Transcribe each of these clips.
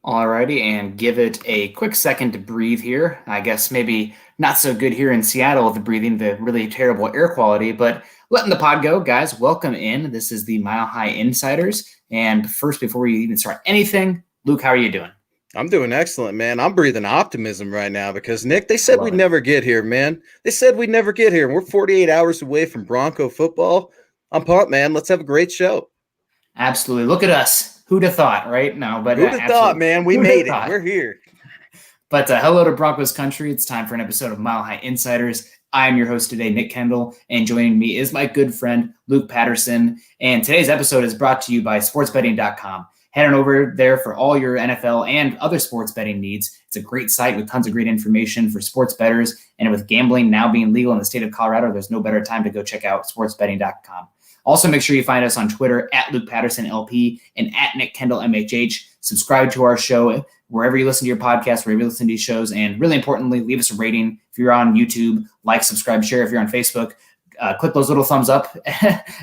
Alrighty, and give it a quick second to breathe here. I guess maybe not so good here in Seattle with the breathing, the really terrible air quality, but letting the pod go, guys. Welcome in. This is the Mile High Insiders. And first, before we even start anything, Luke, how are you doing? I'm doing excellent, man. I'm breathing optimism right now because, Nick, they said Love we'd it. never get here, man. They said we'd never get here, and we're 48 hours away from Bronco football. I'm pumped, man. Let's have a great show. Absolutely. Look at us. Who'd have thought, right? No, but Who'd have thought, absolutely. man? We Who'd have made it. thought? We're here. But hello to Broncos country. It's time for an episode of Mile High Insiders. I'm your host today, Nick Kendell, and joining me is my good friend, Luke Patterson. And today's episode is brought to you by sportsbetting.com. Head on over there for all your NFL and other sports betting needs. It's a great site with tons of great information for sports bettors. And with gambling now being legal in the state of Colorado, there's no better time to go check out sportsbetting.com. Also, make sure you find us on Twitter at Luke Patterson LP and at Nick Kendell MHH. Subscribe to our show wherever you listen to your podcast, wherever you listen to these shows. And really importantly, leave us a rating. If you're on YouTube, like, subscribe, share. If you're on Facebook, click those little thumbs up,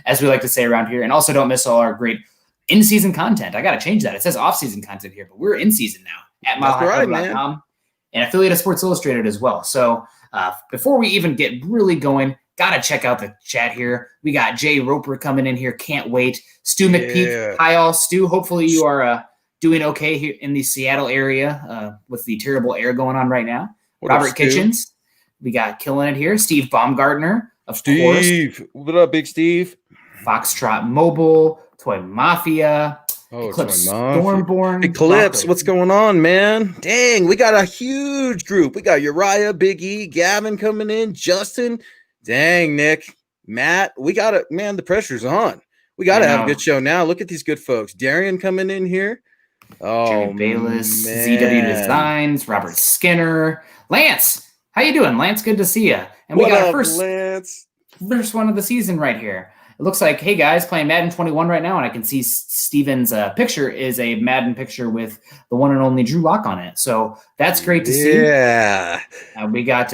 as we like to say around here. And also don't miss all our great in-season content. I got to change that. It says off-season content here, but we're in season now at milehighhuddle.com and affiliate of Sports Illustrated as well. So before we even get really going, got to check out the chat here. We got Jay Roper coming in here. Can't wait. Stu McPeak. Hi, all. Stu, hopefully you are doing okay here in the Seattle area with the terrible air going on right now. Robert Kitchens. We got killing it here. Steve Baumgartner, of course. Steve. What up, Big Steve? Foxtrot Mobile. Toy Mafia. Eclipse Stormborn. Eclipse, what's going on, man? Dang, we got a huge group. We got Uriah, Big E, Gavin coming in, Justin. Dang, Nick, Matt, we got it, man. The pressure's on. We got to have a good show now. Look at these good folks. Darian coming in here. Oh, Jerry Bayless, man. ZW Designs, Robert Skinner, Lance. How you doing, Lance? Good to see you. And we got our first one of the season right here. It looks like, hey guys, playing Madden 21 right now, and I can see Steven's picture is a Madden picture with the one and only Drew Lock on it. So that's great to see. Yeah. We got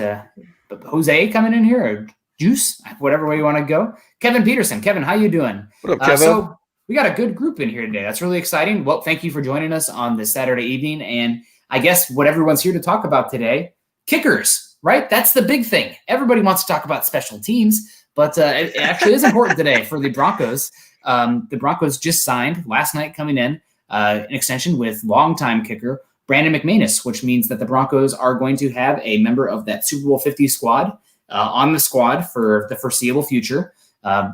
Jose coming in here, or Juice, whatever way you want to go. Kevin Peterson. Kevin, how you doing? What up, Kevin? So we got a good group in here today. That's really exciting. Well, thank you for joining us on this Saturday evening. And I guess what everyone's here to talk about today, kickers, right? That's the big thing. Everybody wants to talk about special teams, but it actually is important today for the Broncos. The Broncos just signed last night coming in an extension with longtime kicker Brandon McManus, which means that the Broncos are going to have a member of that Super Bowl 50 squad on the squad for the foreseeable future.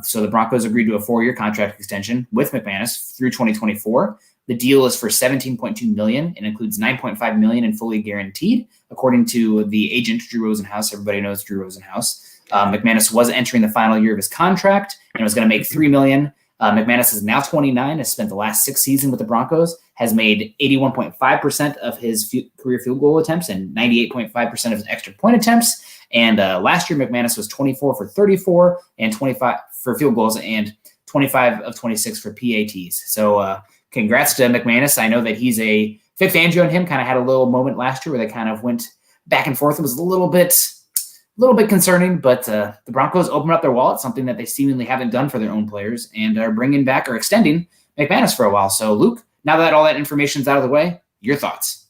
So the Broncos agreed to a 4-year contract extension with McManus through 2024. The deal is for $17.2 million and includes $9.5 million in fully guaranteed, according to the agent Drew Rosenhaus. Everybody knows Drew Rosenhaus. McManus was entering the final year of his contract and was going to make $3 million. McManus is now 29, has spent the last 6 seasons with the Broncos, has made 81.5% of his career field goal attempts and 98.5% of his extra point attempts. And last year, McManus was 24 for 34 and 25 for field goals and 25 of 26 for PATs. So congrats to McManus. I know that he's Vic Fangio and him kind of had a little moment last year where they kind of went back and forth. It was a little bit concerning, but the Broncos opened up their wallet, something that they seemingly haven't done for their own players, and are bringing back or extending McManus for a while. So, Luke, now that all that information's out of the way, your thoughts?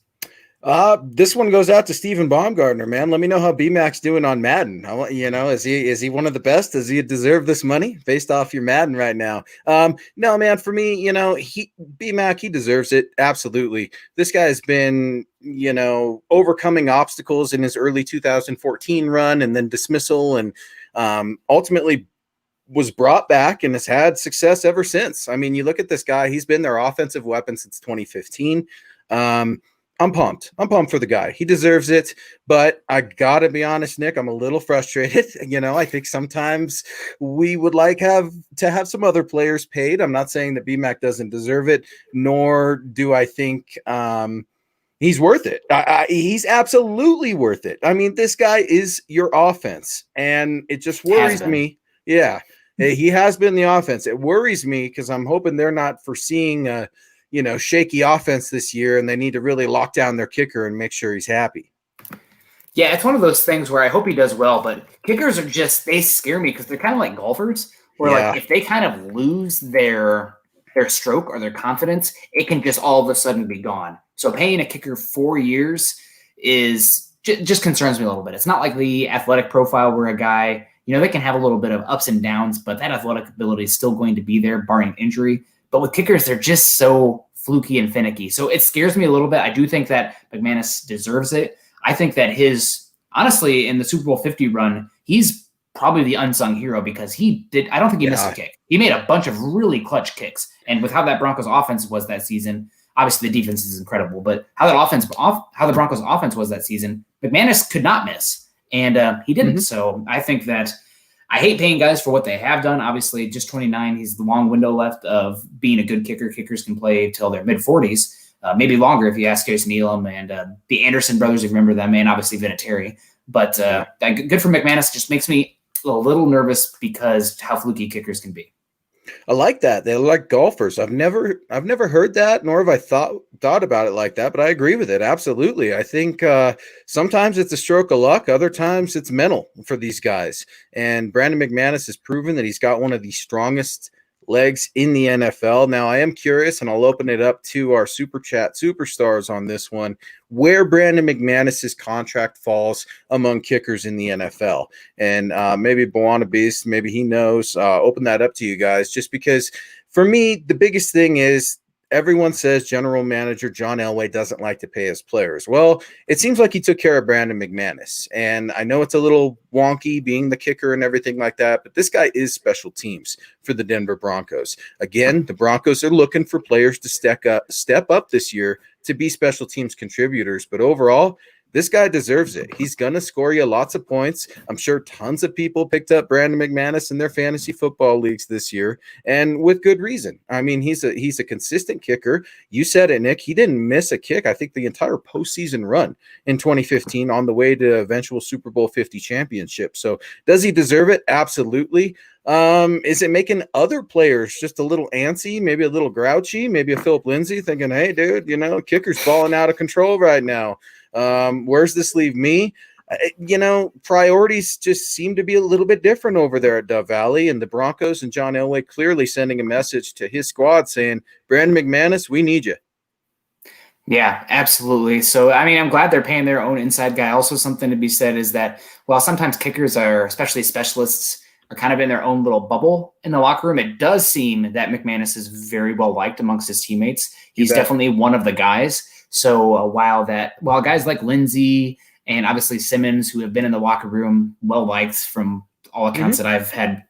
This one goes out to Stephen Baumgartner, man. Let me know how B-Mac's doing on Madden. Is he one of the best? Does he deserve this money based off your Madden right now? No, man, for me, B-Mac, he deserves it. Absolutely. This guy's been, overcoming obstacles in his early 2014 run and then dismissal and ultimately was brought back and has had success ever since. I mean, you look at this guy, he's been their offensive weapon since 2015. I'm pumped. I'm pumped for the guy. He deserves it. But I got to be honest, Nick, I'm a little frustrated. I think sometimes we would like to have some other players paid. I'm not saying that BMAC doesn't deserve it, nor do I think he's worth it. He's absolutely worth it. I mean, this guy is your offense, and it just worries me. Yeah, he has been the offense. It worries me because I'm hoping they're not foreseeing shaky offense this year, and they need to really lock down their kicker and make sure he's happy. Yeah, it's one of those things where I hope he does well, but kickers are they scare me because they're kind of like golfers, where like if they kind of lose their stroke or their confidence, it can just all of a sudden be gone. So paying a kicker 4 years is just concerns me a little bit. It's not like the athletic profile where a guy, they can have a little bit of ups and downs, but that athletic ability is still going to be there barring injury. But with kickers, they're just so fluky and finicky. So it scares me a little bit. I do think that McManus deserves it. I think that honestly, in the Super Bowl 50 run, he's probably the unsung hero because I don't think he missed a kick. He made a bunch of really clutch kicks. And with how that Broncos offense was that season, obviously the defense is incredible, but how the Broncos offense was that season, McManus could not miss. And he didn't. Mm-hmm. So I think that I hate paying guys for what they have done. Obviously, just 29. He's the long window left of being a good kicker. Kickers can play till their mid-40s, maybe longer if you ask Jason Elam and the Anderson brothers, if you remember them, and obviously Vinatieri. But good for McManus. Just makes me a little nervous because how fluky kickers can be. I like that. They're like golfers. I've never heard that, nor have I thought about it like that, but I agree with it. Absolutely. I think sometimes it's a stroke of luck. Other times it's mental for these guys. And Brandon McManus has proven that he's got one of the strongest legs in the NFL. Now, I am curious, and I'll open it up to our Super Chat superstars on this one, where Brandon McManus's contract falls among kickers in the NFL. And maybe Buana Beast, maybe he knows. Open that up to you guys, just because for me, the biggest thing is everyone says General Manager John Elway doesn't like to pay his players. Well, it seems like he took care of Brandon McManus. And I know it's a little wonky being the kicker and everything like that, but this guy is special teams for the Denver Broncos. Again, the Broncos are looking for players to step up this year to be special teams contributors. But overall, this guy deserves it. He's going to score you lots of points. I'm sure tons of people picked up Brandon McManus in their fantasy football leagues this year, and with good reason. I mean, he's a consistent kicker. You said it, Nick. He didn't miss a kick, I think, the entire postseason run in 2015 on the way to eventual Super Bowl 50 championship. So does he deserve it? Absolutely. Is it making other players just a little antsy, maybe a little grouchy, maybe a Philip Lindsay thinking, hey, dude, kicker's balling out of control right now. Where's this leave me? Priorities just seem to be a little bit different over there at Dove Valley, and the Broncos and John Elway clearly sending a message to his squad saying, Brandon McManus, we need you. Yeah, absolutely. So, I mean, I'm glad they're paying their own inside guy. Also, something to be said is that while sometimes kickers are, especially specialists, are kind of in their own little bubble in the locker room, it does seem that McManus is very well liked amongst his teammates. He's definitely one of the guys. So while guys like Lindsay and obviously Simmons, who have been in the locker room, well liked from all accounts that I've had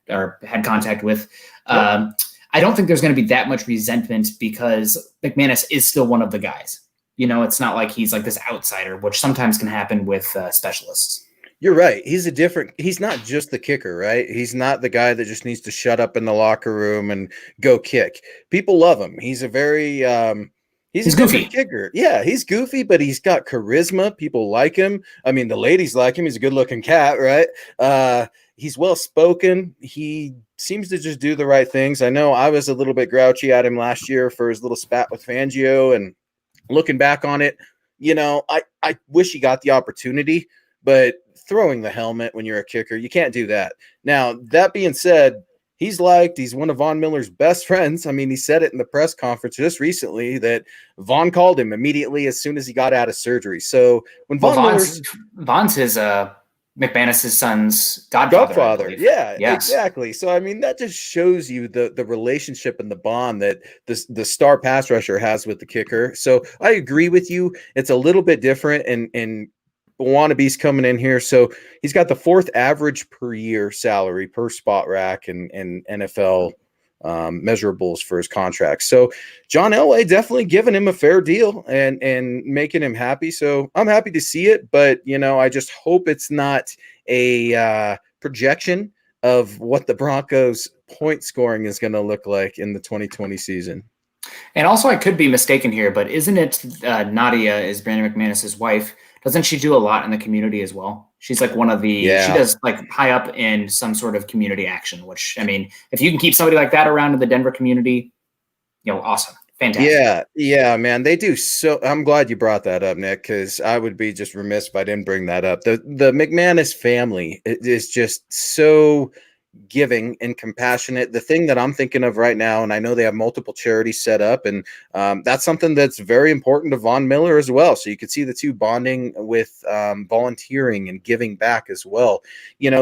contact with, I don't think there's going to be that much resentment because McManus is still one of the guys. It's not like he's like this outsider, which sometimes can happen with specialists. You're right. He's not just the kicker, right? He's not the guy that just needs to shut up in the locker room and go kick. People love him. He's a very, he's a goofy kicker. Yeah, he's goofy, but he's got charisma. People like him. I mean, the ladies like him. He's a good looking cat, right? He's well spoken. He seems to just do the right things. I know I was a little bit grouchy at him last year for his little spat with Fangio, and looking back on it, I wish he got the opportunity, but throwing the helmet when you're a kicker, you can't do that. Now, that being said, he's one of Von Miller's best friends. I mean, he said it in the press conference just recently that Von called him immediately as soon as he got out of surgery. So when Von's his McManus's son's godfather. Yeah, yes. Exactly. So, I mean, that just shows you the relationship and the bond that the star pass rusher has with the kicker. So I agree with you. It's a little bit different, and Wannabes coming in here. So he's got the fourth average per year salary per spot rack and NFL measurables for his contract. So John Elway definitely giving him a fair deal and making him happy. So I'm happy to see it, but I just hope it's not a projection of what the Broncos point scoring is going to look like in the 2020 season. And also, I could be mistaken here, but isn't it Nadia is Brandon McManus's wife? Doesn't she do a lot in the community as well? She's like one of the, she does like high up in some sort of community action, which, I mean, if you can keep somebody like that around in the Denver community, awesome. Fantastic. Yeah, man. They do. So I'm glad you brought that up, Nick, because I would be just remiss if I didn't bring that up. The McManus family is just so giving and compassionate. The thing that I'm thinking of right now, and I know they have multiple charities set up, and that's something that's very important to Von Miller as well. So you could see the two bonding with volunteering and giving back as well.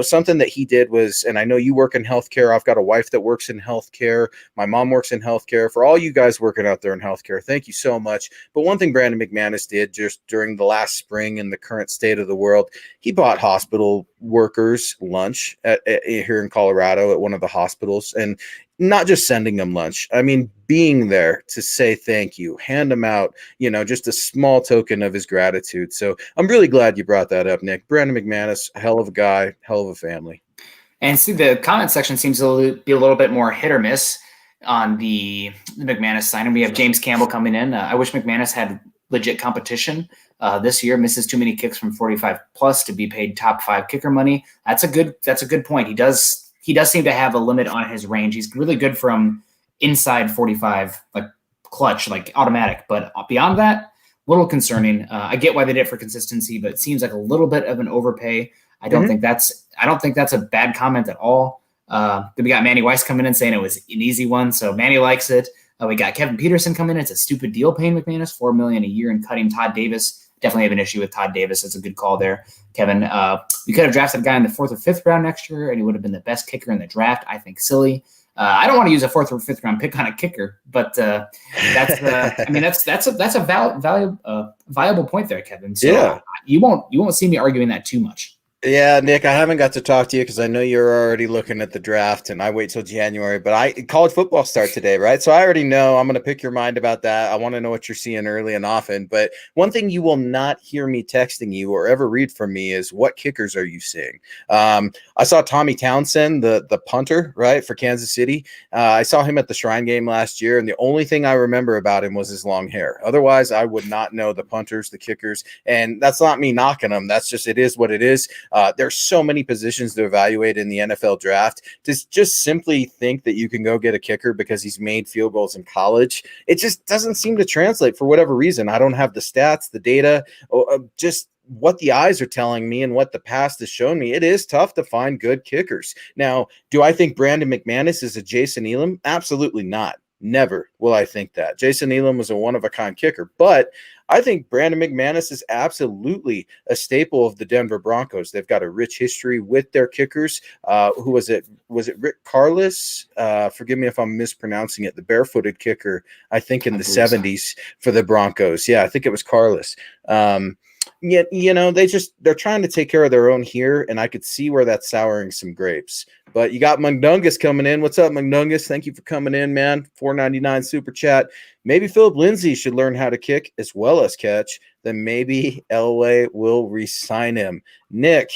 Something that he did was, and I know you work in healthcare. I've got a wife that works in healthcare. My mom works in healthcare. For all you guys working out there in healthcare, thank you so much. But one thing Brandon McManus did just during the last spring in the current state of the world, he bought hospital workers lunch here in Colorado at one of the hospitals, and not just sending them lunch. I mean, being there to say thank you, hand them out, just a small token of his gratitude. So I'm really glad you brought that up, Nick. Brandon McManus, hell of a guy, hell of a family. And see, the comment section seems to be a little bit more hit or miss on the McManus side. And we have James Campbell coming in. I wish McManus had legit competition this year. Misses too many kicks from 45 plus to be paid top 5 kicker money. That's a good point. He does seem to have a limit on his range. He's really good from inside 45, like clutch, like automatic. But beyond that, a little concerning. I get why they did it for consistency, but it seems like a little bit of an overpay. I don't think that's a bad comment at all. Then we got Manny Weiss coming in saying it was an easy one, so Manny likes it. We got Kevin Peterson coming in. It's a stupid deal paying McManus $4 million a year and cutting Todd Davis. Definitely have an issue with Todd Davis. That's a good call there, Kevin. We could have drafted a guy in the 4th or 5th round next year, and he would have been the best kicker in the draft. I think silly. I don't want to use a 4th or 5th round pick on a kicker, but that's a viable point there, Kevin. So yeah. You won't see me arguing that too much. Yeah, Nick, I haven't got to talk to you because I know you're already looking at the draft, and I wait till January. But college football starts today, right? So I already know I'm going to pick your mind about that. I want to know what you're seeing early and often. But one thing you will not hear me texting you or ever read from me is what kickers are you seeing? I saw Tommy Townsend, the punter, right, for Kansas City. I saw him at the Shrine game last year, and the only thing I remember about him was his long hair. Otherwise, I would not know the punters, the kickers, and that's not me knocking them. That's just it is what it is. There's so many positions to evaluate in the NFL draft. To just simply think that you can go get a kicker because he's made field goals in college, it just doesn't seem to translate for whatever reason. I don't have the stats, the data, just what the eyes are telling me and what the past has shown me. It is tough to find good kickers. Now, do I think Brandon McManus is a Jason Elam? Absolutely not. Never will I think that. Jason Elam was a one-of-a-kind kicker, but I think Brandon McManus is absolutely a staple of the Denver Broncos. They've got a rich history with their kickers. Who was it? Was it Rick Carlos? Forgive me if I'm mispronouncing it. The barefooted kicker, I think in the 70s for the Broncos. Yeah, I think it was Carlos. Yet, they're trying to take care of their own here, and I could see where that's souring some grapes. But you got Mundungus coming in. What's up, Mundungus? Thank you for coming in, man. $4.99 super chat. Maybe Philip Lindsay should learn how to kick as well as catch. Then maybe Elway will re-sign him. Nick,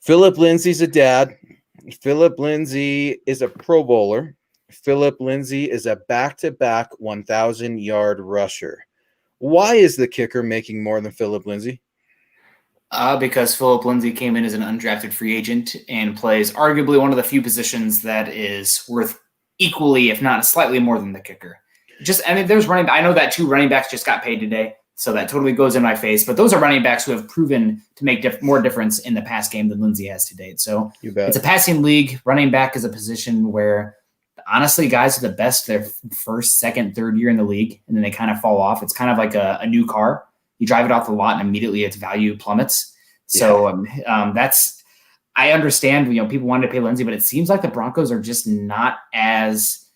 Philip Lindsay's a dad. Philip Lindsay is a Pro Bowler. Philip Lindsay is a back-to-back 1,000-yard rusher. Why is the kicker making more than Philip Lindsay? Because Philip Lindsay came in as an undrafted free agent and plays arguably one of the few positions that is worth equally, if not slightly more than the kicker. I know that 2 running backs just got paid today, so that totally goes in my face. But those are running backs who have proven to make more difference in the pass game than Lindsay has to date. So it's a passing league. Running back is a position where, honestly, guys are the best their first, second, third year in the league, and then they kind of fall off. It's kind of like a new car. You drive it off the lot, and immediately its value plummets. So I understand, people wanted to pay Lindsay, but it seems like the Broncos are just not as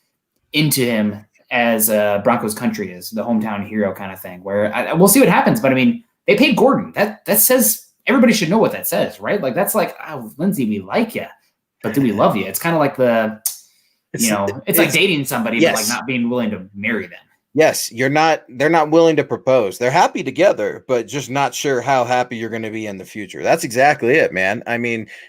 into him as Broncos country is, the hometown hero kind of thing, where we'll see what happens. But, they paid Gordon. That says everybody should know what that says, right? Like, that's like, oh, Lindsay, we like you, but do we love you? It's kind of like it's like dating somebody, yes, but like not being willing to marry them. Yes, they're not willing to propose. They're happy together, but just not sure how happy you're going to be in the future. That's exactly it, man.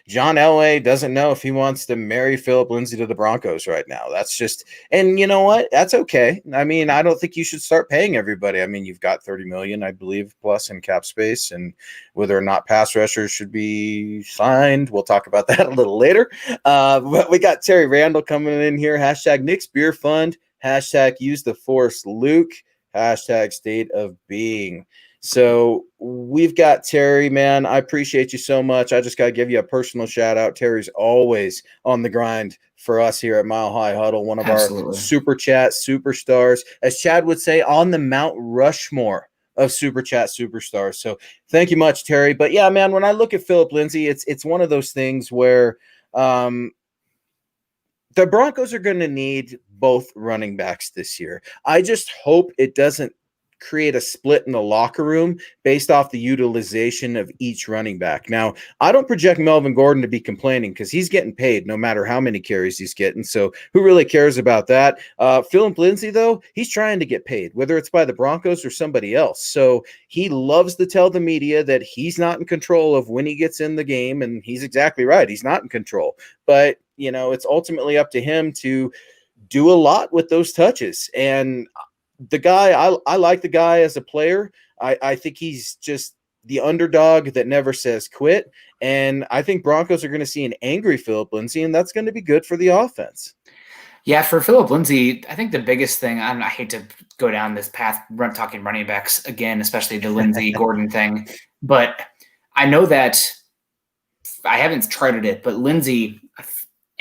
John Elway doesn't know if he wants to marry Philip Lindsay to the Broncos right now. That's just, and you know what? That's okay. I don't think you should start paying everybody. You've got $30 million, I believe, plus in cap space, and whether or not pass rushers should be signed, we'll talk about that a little later. But we got Terry Randall coming in here. Hashtag Nick's Beer Fund. Hashtag use the force, Luke. Hashtag state of being. So we've got Terry, man. I appreciate you so much. I just got to give you a personal shout out. Terry's always on the grind for us here at Mile High Huddle, one of our Absolutely. super chat superstars, as Chad would say, on the Mount Rushmore of super chat superstars. So thank you much, Terry. But yeah, man, when I look at Philip Lindsay, it's one of those things where the Broncos are going to need both running backs this year. I just hope it doesn't create a split in the locker room based off the utilization of each running back. Now, I don't project Melvin Gordon to be complaining because he's getting paid no matter how many carries he's getting. So who really cares about that? Philip Lindsay, though, he's trying to get paid, whether it's by the Broncos or somebody else. So he loves to tell the media that he's not in control of when he gets in the game. And he's exactly right. He's not in control. But, you know, it's ultimately up to him to do a lot with those touches. And the guy, I like the guy as a player. I think he's just the underdog that never says quit. And I think Broncos are going to see an angry Philip Lindsay, and that's going to be good for the offense. Yeah, for Philip Lindsay, I think the biggest thing, I hate to go down this path, talking running backs again, especially the Lindsay Gordon thing, but I know that I haven't tried it, but Lindsay,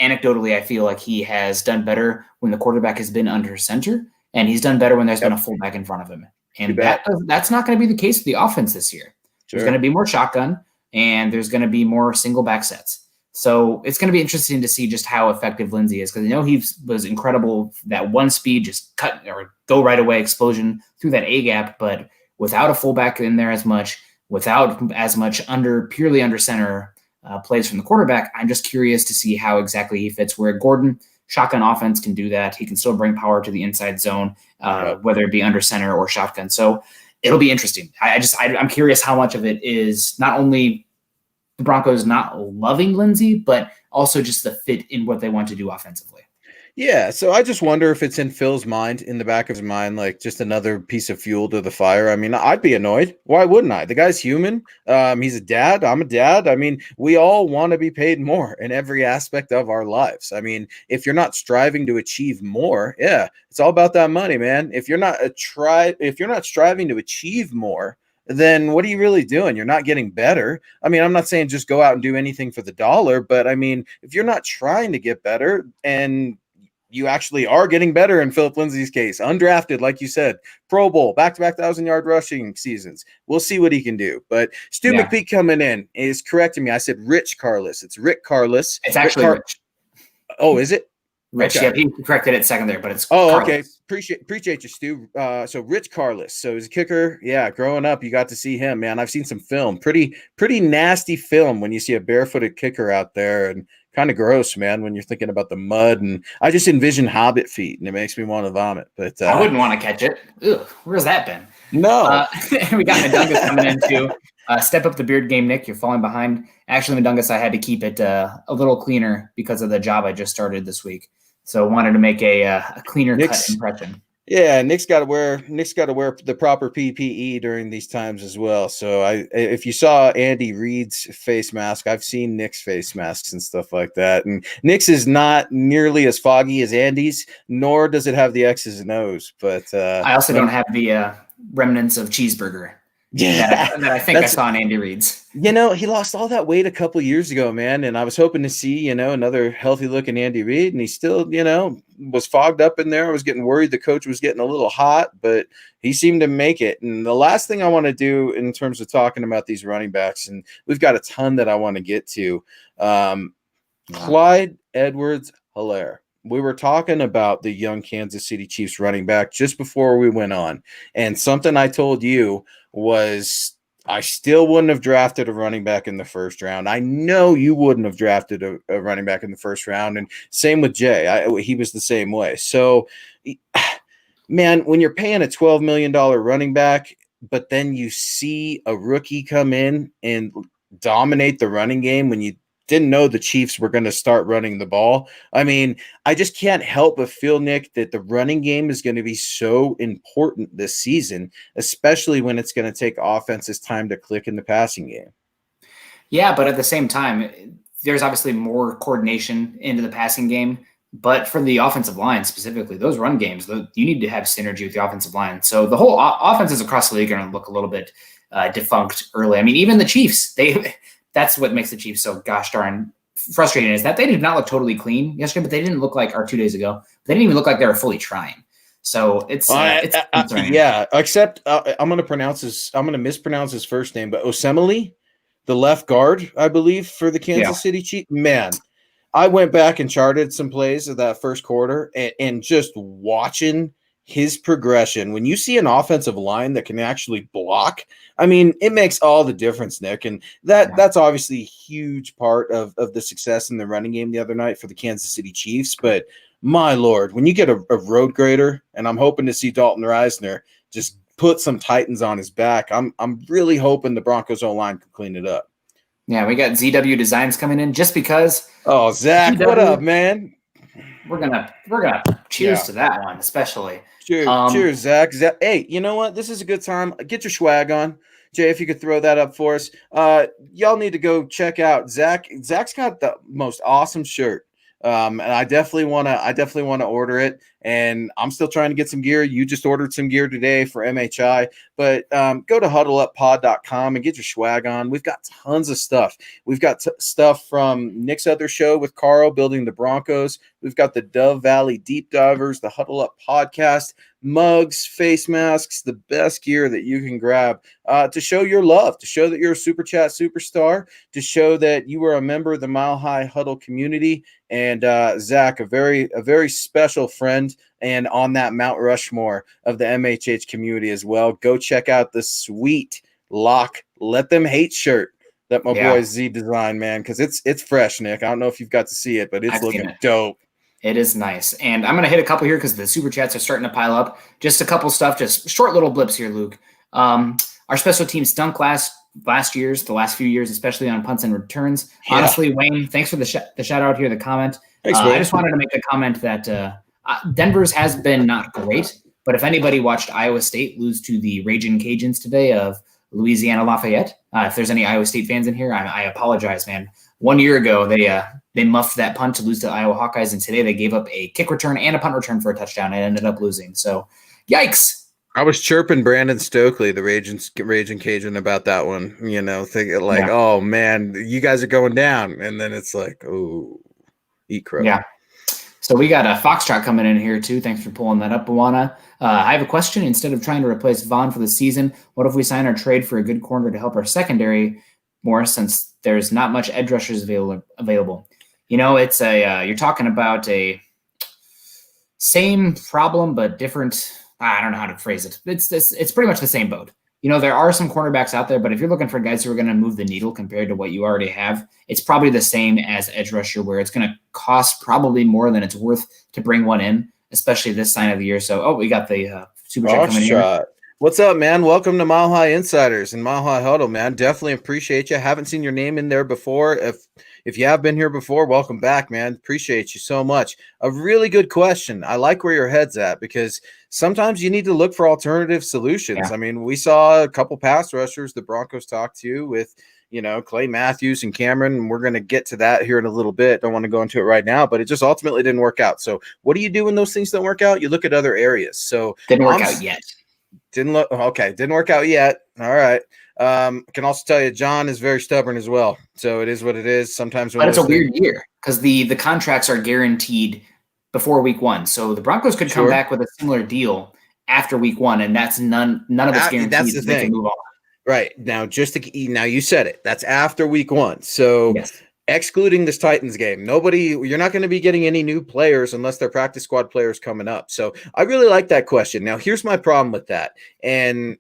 anecdotally, I feel like he has done better when the quarterback has been under center, and he's done better when there's been a fullback in front of him. And that's not going to be the case with the offense this year. Sure. There's going to be more shotgun, and there's going to be more single back sets. So it's going to be interesting to see just how effective Lindsay is, because I know he was incredible. That one speed, just cut or go right away explosion through that A gap, but without a fullback in there as much, without as much purely under center plays from the quarterback, I'm just curious to see how exactly he fits. Where Gordon, shotgun offense, can do that. He can still bring power to the inside zone, whether it be under center or shotgun. So it'll be interesting. I'm curious how much of it is not only the Broncos not loving Lindsay, but also just the fit in what they want to do offensively. Yeah, so I just wonder if it's in Phil's mind, in the back of his mind, like just another piece of fuel to the fire. I mean, I'd be annoyed. Why wouldn't I? The guy's human. He's a dad. I'm a dad. I mean, we all want to be paid more in every aspect of our lives. I mean, if you're not striving to achieve more, yeah, it's all about that money, man. If you're not striving to achieve more, then what are you really doing? You're not getting better. I mean, I'm not saying just go out and do anything for the dollar, but I mean, if you're not trying to get better and you actually are getting better in Philip Lindsay's case, undrafted, like you said, Pro Bowl, back-to-back 1,000-yard rushing seasons. We'll see what he can do. But Stu McPeak coming in is correcting me. I said Rich Carless. It's Rick Carless. It's actually Rich. Oh, is it? Rich, okay. Yeah, he corrected it second there, but it's Carless. Okay. Appreciate you, Stu. So Rich Carless. So he's a kicker. Yeah, growing up, you got to see him, man. I've seen some film. Pretty nasty film when you see a barefooted kicker out there, and kind of gross, man, when you're thinking about the mud. And I just envision Hobbit feet, and it makes me want to vomit. But I wouldn't want to catch it. Ugh, where's that been? No. We got Madungus coming in too. Step up the beard game, Nick. You're falling behind. Actually, Madungus, I had to keep it a little cleaner because of the job I just started this week. So wanted to make a cleaner cut impression. Yeah, Nick's got to wear the proper PPE during these times as well. So if you saw Andy Reid's face mask, I've seen Nick's face masks and stuff like that. And Nick's is not nearly as foggy as Andy's, nor does it have the X's and O's. But I also don't have the remnants of cheeseburger. Yeah, that I think I saw in Andy Reid's. You know, he lost all that weight a couple years ago, man, and I was hoping to see, another healthy-looking Andy Reid, and he still, was fogged up in there. I was getting worried the coach was getting a little hot, but he seemed to make it. And the last thing I want to do in terms of talking about these running backs, and we've got a ton that I want to get to, Clyde Edwards-Helaire. We were talking about the young Kansas City Chiefs running back just before we went on, and something I told you was I still wouldn't have drafted a running back in the first round. I know you wouldn't have drafted a running back in the first round, and same with Jay. He was the same way. So, man, when you're paying a $12 million running back, but then you see a rookie come in and dominate the running game when you didn't know the Chiefs were going to start running the ball. I mean, I just can't help but feel, Nick, that the running game is going to be so important this season, especially when it's going to take offenses time to click in the passing game. Yeah, but at the same time, there's obviously more coordination into the passing game But for the offensive line specifically, those run games, you need to have synergy with the offensive line. So the whole offenses across the league are going to look a little bit defunct early. I mean, even the Chiefs, that's what makes the Chiefs so gosh darn frustrating, is that they did not look totally clean yesterday, but they didn't look like, or 2 days ago, they didn't even look like they were fully trying. So it's concerning. Yeah, except I'm going to mispronounce his first name, but Osemele, the left guard, I believe, for the Kansas City Chiefs. Man, I went back and charted some plays of that first quarter, and just watching his progression. When you see an offensive line that can actually block, I mean, it makes all the difference, Nick. And that's obviously a huge part of the success in the running game the other night for the Kansas City Chiefs. But my Lord, when you get a road grader, and I'm hoping to see Dalton Reisner just put some Titans on his back, I'm really hoping the Broncos O-line can clean it up. Yeah, we got ZW Designs coming in just because. Oh, Zach, what up, man? We're gonna cheers to that one, especially. Cheers, Zach. Hey, you know what? This is a good time. Get your swag on. Jay, if you could throw that up for us. Y'all need to go check out Zach. Zach's got the most awesome shirt. And I definitely want to order it. And I'm still trying to get some gear. You just ordered some gear today for MHI, but go to huddleuppod.com and get your swag on. We've got tons of stuff. We've got stuff from Nick's other show with Carl building the Broncos. We've got the Dove Valley Deep Divers, the Huddle Up podcast, mugs, face masks, the best gear that you can grab to show your love, to show that you're a Super Chat superstar, to show that you are a member of the Mile High Huddle community. And Zach, a very special friend, and on that Mount Rushmore of the MHH community as well. Go check out the sweet Lock Let Them Hate shirt that my boy Z designed, man, because it's fresh, Nick. I don't know if you've got to see it, but it's looking dope. It is nice. And I'm going to hit a couple here because the super chats are starting to pile up. Just a couple stuff, just short little blips here, Luke. Our special team stunk last the last few years, especially on punts and returns. Yeah. Honestly, Wayne, thanks for the shout out here, the comment. Thanks, I just wanted to make a comment that Denver's has been not great, but if anybody watched Iowa State lose to the Raging Cajuns today of Louisiana Lafayette, if there's any Iowa State fans in here, I apologize, man. 1 year ago, they muffed that punt to lose to the Iowa Hawkeyes, and today they gave up a kick return and a punt return for a touchdown and ended up losing. So, yikes. I was chirping Brandon Stokely, the Raging Cajun, about that one, thinking like, oh, man, you guys are going down. And then it's like, oh, eat crow. Yeah. So we got a Foxtrot coming in here, too. Thanks for pulling that up, Awana. I have a question. Instead of trying to replace Vaughn for the season, what if we sign our trade for a good corner to help our secondary more, since there's not much edge rushers available? It's you're talking about a same problem but different. I don't know how to phrase it. It's pretty much the same boat. There are some cornerbacks out there, but if you're looking for guys who are going to move the needle compared to what you already have, it's probably the same as edge rusher, where it's going to cost probably more than it's worth to bring one in, especially this time of the year. So, we got the super chat coming in here. What's up, man? Welcome to Mile High Insiders and Mile High Huddle, man. Definitely appreciate you. Haven't seen your name in there before. If you have been here before, welcome back, man. Appreciate you so much. A really good question. I like where your head's at, because sometimes you need to look for alternative solutions. Yeah. I mean, we saw a couple pass rushers the Broncos talked to with, Clay Matthews and Cameron, and we're going to get to that here in a little bit. Don't want to go into it right now, but it just ultimately didn't work out. So what do you do when those things don't work out? You look at other areas. So didn't work out yet. Didn't work out yet. All right. I can also tell you John is very stubborn as well. So it is what it is. Sometimes but it's a weird year because the contracts are guaranteed before week 1. So the Broncos could come back with a similar deal after week 1, and that's none of it's guaranteed. That's the thing. Move on. Right. Now now you said it. That's after week 1. So excluding this Titans game, you're not going to be getting any new players unless they're practice squad players coming up. So I really like that question. Now, here's my problem with that. And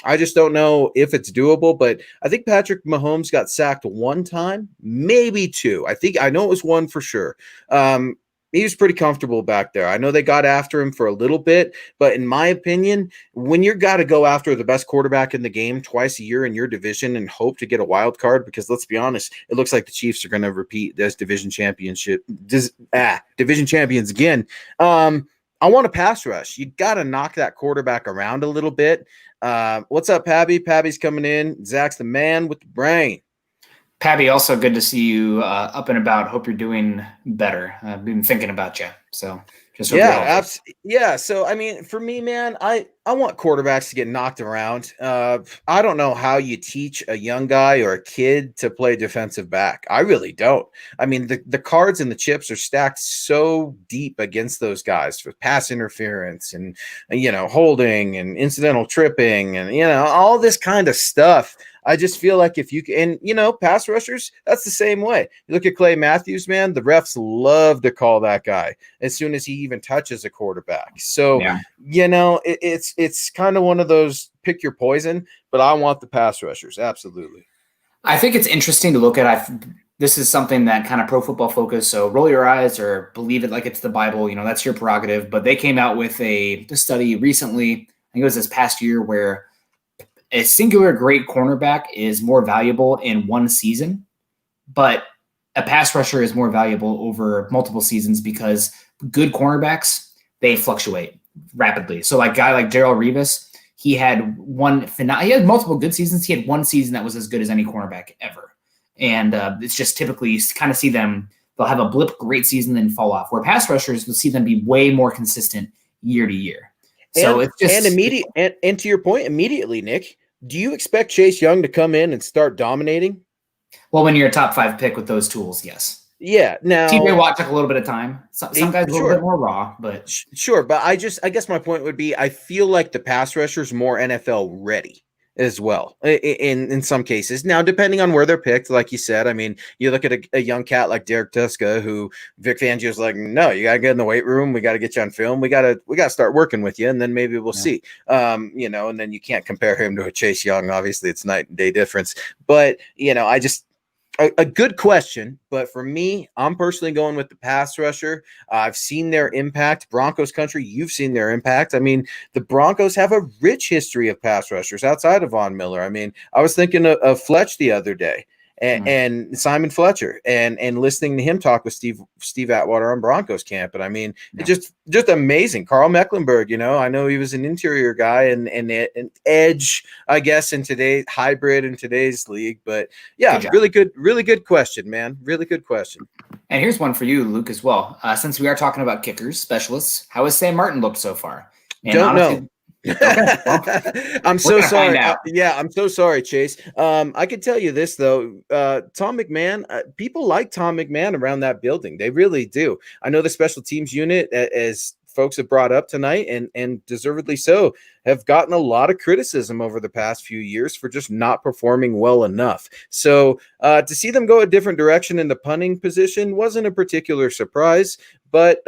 I just don't know if it's doable, but I think Patrick Mahomes got sacked 1 time, maybe 2. I know it was 1 for sure. He was pretty comfortable back there. I know they got after him for a little bit, but in my opinion, when you got to go after the best quarterback in the game twice a year in your division and hope to get a wild card, because let's be honest, it looks like the Chiefs are going to repeat this division champions again. I want a pass rush. You got to knock that quarterback around a little bit. What's up, Pabby? Pabby's coming in. Zach's the man with the brain. Pabby, also good to see you up and about. Hope you're doing better. I've been thinking about you. So just hope you're healthy. Yeah. So, I mean, for me, man, I want quarterbacks to get knocked around. I don't know how you teach a young guy or a kid to play defensive back. I really don't. I mean, the cards and the chips are stacked so deep against those guys for pass interference and, holding and incidental tripping and, all this kind of stuff. I just feel like if you can, and pass rushers, that's the same way. You look at Clay Matthews, man, the refs love to call that guy as soon as he even touches a quarterback. So, Yeah. It's kind of one of those pick your poison, but I want the pass rushers. Absolutely. I think it's interesting to look at. This is something that kind of Pro Football Focus. So roll your eyes or believe it like it's the Bible. That's your prerogative. But they came out with a study recently. I think it was this past year where a singular great cornerback is more valuable in one season, but a pass rusher is more valuable over multiple seasons because good cornerbacks, they fluctuate rapidly. So like a guy like Darrelle Revis, he had multiple good seasons. He had one season that was as good as any cornerback ever. And it's just typically you kind of see them, they'll have a blip great season then fall off, where pass rushers, you'll see them be way more consistent year to year. So it's just and to your point, immediately, Nick, do you expect Chase Young to come in and start dominating? Well, when you're a top 5 pick with those tools, yes. Yeah. Now TJ Watt took a little bit of time. Some guys a little bit more raw, but sure. But I guess my point would be, I feel like the pass rusher's more NFL ready as well in some cases. Now, depending on where they're picked, like you said, I mean, you look at a young cat like Derek Tuska, who Vic Fangio's like, no, you got to get in the weight room. We got to get you on film. We got to start working with you. And then maybe we'll see, and then you can't compare him to a Chase Young. Obviously it's night and day difference, but a good question, but for me, I'm personally going with the pass rusher. I've seen their impact. Broncos country, you've seen their impact. I mean, the Broncos have a rich history of pass rushers outside of Von Miller. I mean, I was thinking of Fletch the other day. And Simon Fletcher and listening to him talk with Steve Atwater on Broncos camp. And I mean, it's just amazing. Carl Mecklenburg, I know he was an interior guy and an edge, I guess, in today's hybrid in today's league. But yeah, really good question, man. Really good question. And here's one for you, Luke, as well. Since we are talking about kickers, specialists, how has Sam Martin looked so far? And don't know. I'm so sorry. I'm so sorry, Chase. I could tell you this though. Tom McMahon, people like Tom McMahon around that building. They really do. I know the special teams unit, as folks have brought up tonight, and deservedly so, have gotten a lot of criticism over the past few years for just not performing well enough. So to see them go a different direction in the punting position wasn't a particular surprise, but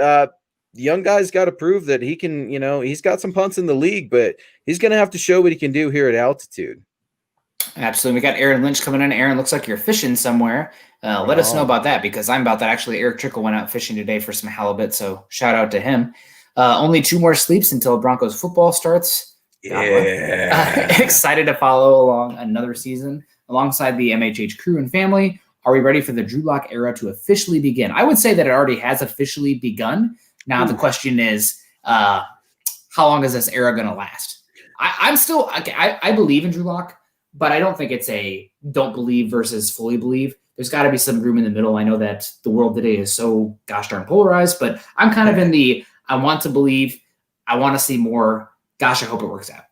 the young guy's got to prove that he can, he's got some punts in the league, but he's going to have to show what he can do here at altitude. Absolutely. We got Aaron Lynch coming in. Aaron, looks like you're fishing somewhere. Let us know about that, because I'm about that. Actually, Eric Trickle went out fishing today for some halibut, so shout out to him. Only 2 more sleeps until Broncos football starts. Yeah. Excited to follow along another season alongside the MHH crew and family. Are we ready for the Drew Lock era to officially begin? I would say that it already has officially begun. Now, the question is, how long is this era going to last? I believe in Drew Lock, but I don't think it's a don't believe versus fully believe. There's got to be some room in the middle. I know that the world today is so gosh darn polarized, but I'm kind of in the I want to believe, I want to see more. Gosh, I hope it works out.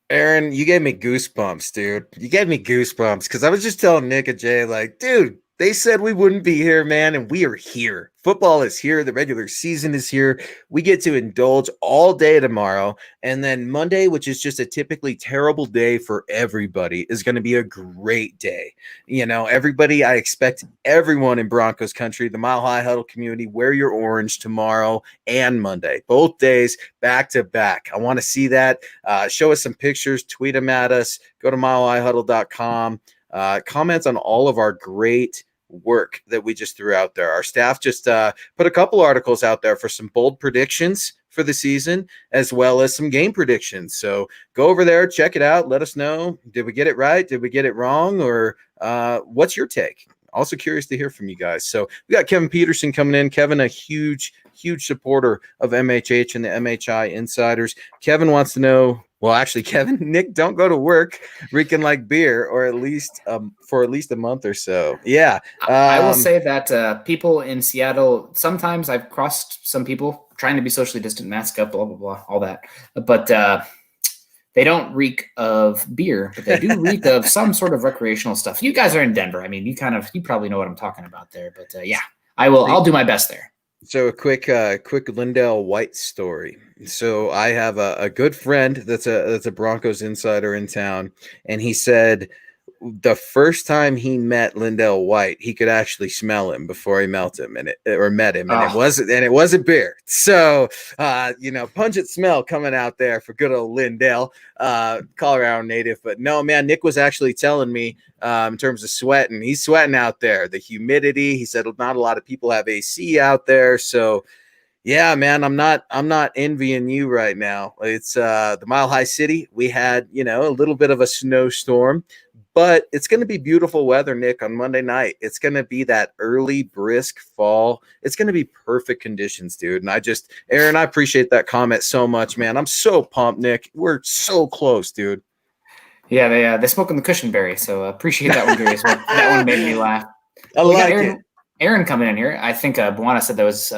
Aaron, you gave me goosebumps, dude. You gave me goosebumps because I was just telling Nick and Jay, like, dude, they said we wouldn't be here, man, and we are here. Football is here. The regular season is here. We get to indulge all day tomorrow. And then Monday, which is just a typically terrible day for everybody, is going to be a great day. Everybody, I expect everyone in Broncos country, the Mile High Huddle community, wear your orange tomorrow and Monday. Both days back to back. I want to see that. Show us some pictures. Tweet them at us. Go to milehighhuddle.com. Comments on all of our great work that we just threw out there. Our staff just put a couple articles out there for some bold predictions for the season, as well as some game predictions. So go over there, check it out. Let us know. Did we get it right? Did we get it wrong? Or what's your take? Also curious to hear from you guys. So we got Kevin Peterson coming in. Kevin, a huge supporter of MHH and the MHI Insiders. Kevin wants to know, Well, actually, Kevin, Nick, don't go to work reeking like beer, or for at least a month or so. Yeah. I will say that people in Seattle, sometimes I've crossed some people trying to be socially distant, mask up, blah, blah, blah, all that. But they don't reek of beer, but they do reek of some sort of recreational stuff. You guys are in Denver. I mean, you probably know what I'm talking about there. But yeah, I'll do my best there. So a quick Lindell White story. So I have a good friend that's a Broncos insider in town, and he said the first time he met Lindell White, he could actually smell him before he met him, and it wasn't beer. So pungent smell coming out there for good old Lindell, Colorado native. But no, man, Nick was actually telling me in terms of sweating, he's sweating out there. The humidity, he said, not a lot of people have AC out there, so. Yeah, man, I'm not envying you right now. It's the Mile High City. We had, a little bit of a snowstorm, but it's going to be beautiful weather, Nick, on Monday night. It's going to be that early, brisk fall. It's going to be perfect conditions, dude. And Aaron, I appreciate that comment so much, man. I'm so pumped, Nick. We're so close, dude. Yeah, they smoke in the cushionberry, so appreciate that one, Gary. That one made me laugh. Aaron coming in here. I think Buana said that was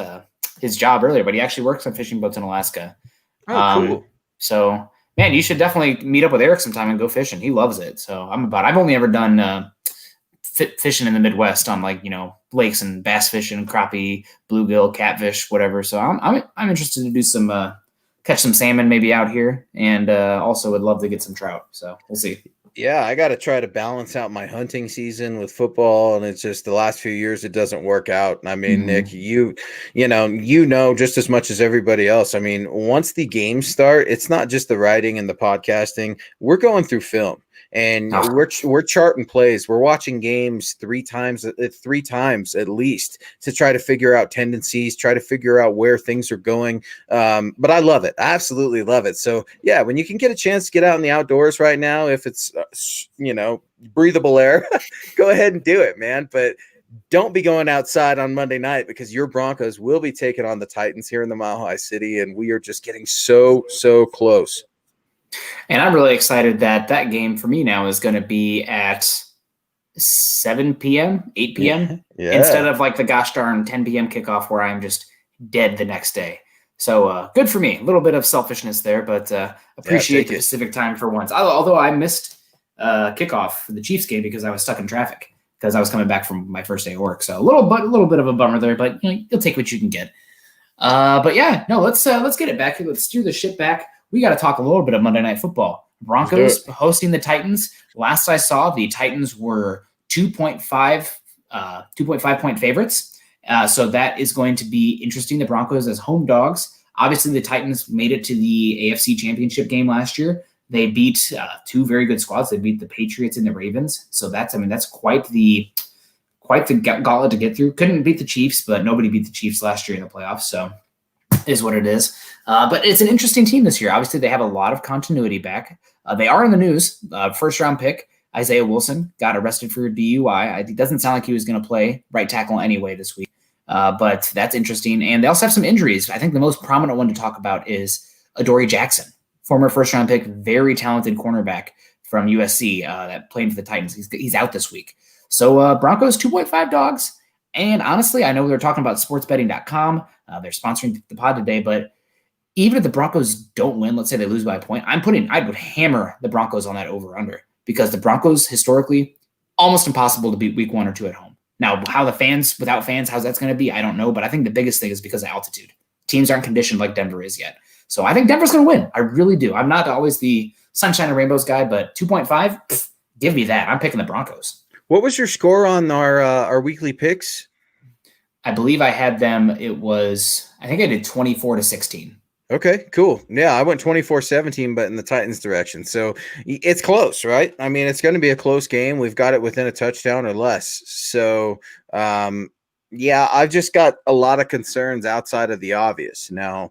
his job earlier, but he actually works on fishing boats in Alaska. Oh, cool. So, man, you should definitely meet up with Eric sometime and go fishing. He loves it. So I've only ever done fishing in the Midwest on lakes and bass fishing, crappie, bluegill, catfish, whatever. So I'm interested to do some catch some salmon maybe out here, and also would love to get some trout. So we'll see. Yeah, I got to try to balance out my hunting season with football, and it's just the last few years it doesn't work out. I mean, Nick, you know just as much as everybody else. I mean, once the games start, it's not just the writing and the podcasting. We're going through film. And we're charting plays. We're watching games three times at least to try to figure out tendencies, try to figure out where things are going. But I love it. I absolutely love it. So yeah, when you can get a chance to get out in the outdoors right now, if it's breathable air, go ahead and do it, man. But don't be going outside on Monday night, because your Broncos will be taking on the Titans here in the Mile High City, and we are just getting so close. And I'm really excited that game for me now is going to be at 7 p.m., 8 p.m. Yeah. Instead of like the gosh darn 10 p.m. kickoff where I'm just dead the next day. So good for me. A little bit of selfishness there, but appreciate the Pacific time for once. Although I missed kickoff for the Chiefs game because I was stuck in traffic because I was coming back from my first day of work. So a little bit of a bummer there, but you'll take what you can get. But yeah, no, let's get it back. Let's steer the ship back. We got to talk a little bit of Monday Night Football. Broncos hosting the Titans. Last I saw, the Titans were 2.5 point favorites. So that is going to be interesting. The Broncos as home dogs. Obviously, the Titans made it to the AFC Championship game last year. They beat two very good squads. They beat the Patriots and the Ravens. So that's quite the gauntlet to get through. Couldn't beat the Chiefs, but nobody beat the Chiefs last year in the playoffs. So is what it is. But it's an interesting team this year. Obviously, they have a lot of continuity back. They are in the news. First-round pick, Isaiah Wilson, got arrested for a DUI. It doesn't sound like he was going to play right tackle anyway this week. But that's interesting. And they also have some injuries. I think the most prominent one to talk about is Adoree Jackson, former first-round pick, very talented cornerback from USC that played for the Titans. He's out this week. So Broncos 2.5 dogs. And honestly, I know we were talking about sportsbetting.com. They're sponsoring the pod today, but even if the Broncos don't win, let's say they lose by a point, I would hammer the Broncos on that over-under, because the Broncos historically almost impossible to beat week 1 or 2 at home. Now, without fans, how's that's going to be? I don't know, but I think the biggest thing is because of altitude. Teams aren't conditioned like Denver is yet. So I think Denver's going to win. I really do. I'm not always the sunshine and rainbows guy, but 2.5, give me that. I'm picking the Broncos. What was your score on our weekly picks? I believe I had them. I think I did 24-16. Okay, cool. Yeah, I went 24-17, but in the Titans direction. So it's close, right? I mean, it's going to be a close game. We've got it within a touchdown or less. So, yeah, I've just got a lot of concerns outside of the obvious. Now,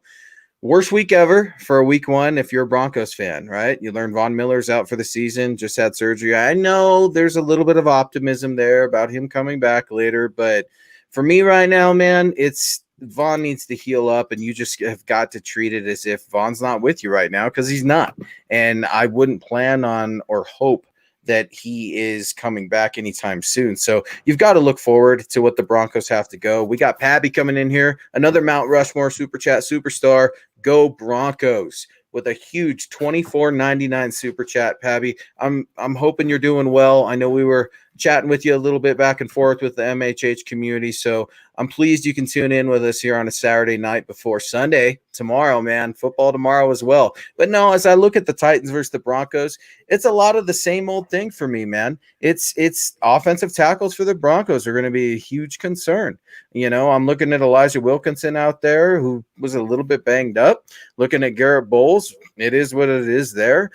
worst week ever for a week 1 if you're a Broncos fan, right? You learned Von Miller's out for the season, just had surgery. I know there's a little bit of optimism there about him coming back later, but for me right now, man, it's Vaughn needs to heal up, and you just have got to treat it as if Vaughn's not with you right now, because he's not. And I wouldn't plan on or hope that he is coming back anytime soon. So you've got to look forward to what the Broncos have to go. We got Pabby coming in here, another Mount Rushmore Super Chat superstar. Go Broncos, with a huge $24.99 super chat. Pabby, I'm hoping you're doing well. I know we were chatting with you a little bit back and forth with the MHH community, so I'm pleased you can tune in with us here on a Saturday night before Sunday tomorrow, man. Football tomorrow as well. But no, as I look at the Titans versus the Broncos, it's a lot of the same old thing for me, man. It's offensive tackles for the Broncos are going to be a huge concern. You know, I'm looking at Elijah Wilkinson out there, who was a little bit banged up. Looking at Garrett Bowles, it is what it is there.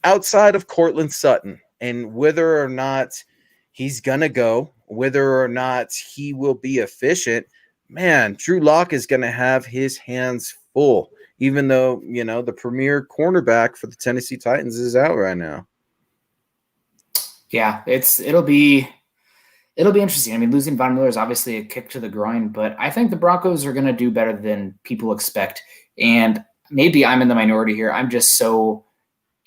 Outside of Cortland Sutton, and whether or not he's going to go, whether or not he will be efficient, man, Drew Lock is going to have his hands full, even though, you know, the premier cornerback for the Tennessee Titans is out right now. Yeah, it'll be interesting. I mean, losing Von Miller is obviously a kick to the groin, but I think the Broncos are going to do better than people expect. And maybe I'm in the minority here. I'm just so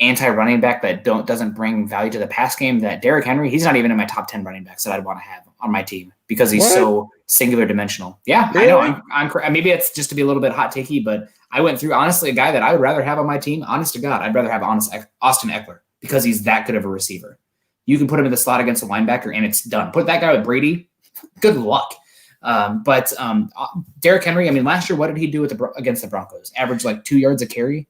anti-running back that doesn't bring value to the pass game that Derrick Henry, he's not even in my top 10 running backs that I'd want to have on my team because he's so singular dimensional. Yeah, really? I know. I'm maybe it's just to be a little bit hot takey, but I went through, honestly, a guy that I would rather have on my team. Honest to God, I'd rather have Austin Eckler because he's that good of a receiver. You can put him in the slot against a linebacker and it's done. Put that guy with Brady, good luck. But Derrick Henry, I mean, last year, what did he do against the Broncos? Average like 2 yards a carry.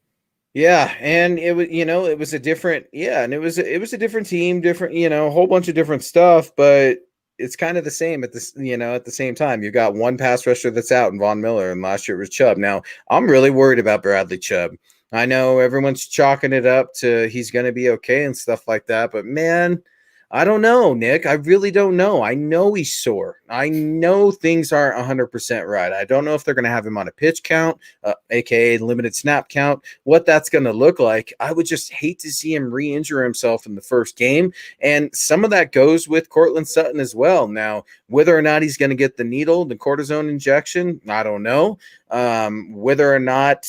Yeah, and it was, you know, it was a different, and it was a different team, different, you know, a whole bunch of different stuff, but it's kind of the same at this, you know, at the same time. You got one pass rusher that's out in Von Miller, and last year it was Chubb. Now, I'm really worried about Bradley Chubb. I know everyone's chalking it up to he's going to be okay and stuff like that, but man, I don't know, Nick. I really don't know. I know he's sore. I know things aren't 100% right. I don't know if they're going to have him on a pitch count, aka limited snap count, what that's going to look like. I would just hate to see him re-injure himself in the first game. And some of that goes with Cortland Sutton as well. Now, whether or not he's going to get the needle, the cortisone injection, I don't know. Whether or not,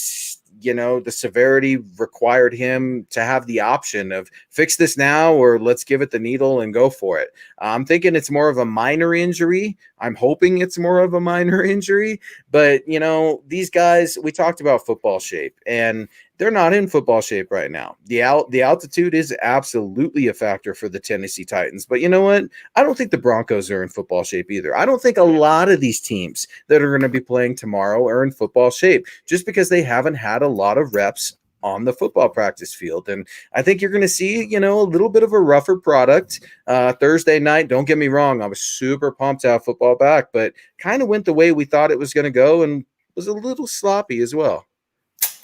you know, the severity required him to have the option of fix this now or let's give it the needle and go for it. I'm thinking it's more of a minor injury. I'm hoping it's more of a minor injury. But, you know, these guys, we talked about football shape, and they're not in football shape right now. The altitude is absolutely a factor for the Tennessee Titans. But you know what? I don't think the Broncos are in football shape either. I don't think a lot of these teams that are going to be playing tomorrow are in football shape just because they haven't had a lot of reps on the football practice field. And I think you're going to see, you know, a little bit of a rougher product Thursday night. Don't get me wrong. I was super pumped to have football back, but kind of went the way we thought it was going to go and was a little sloppy as well.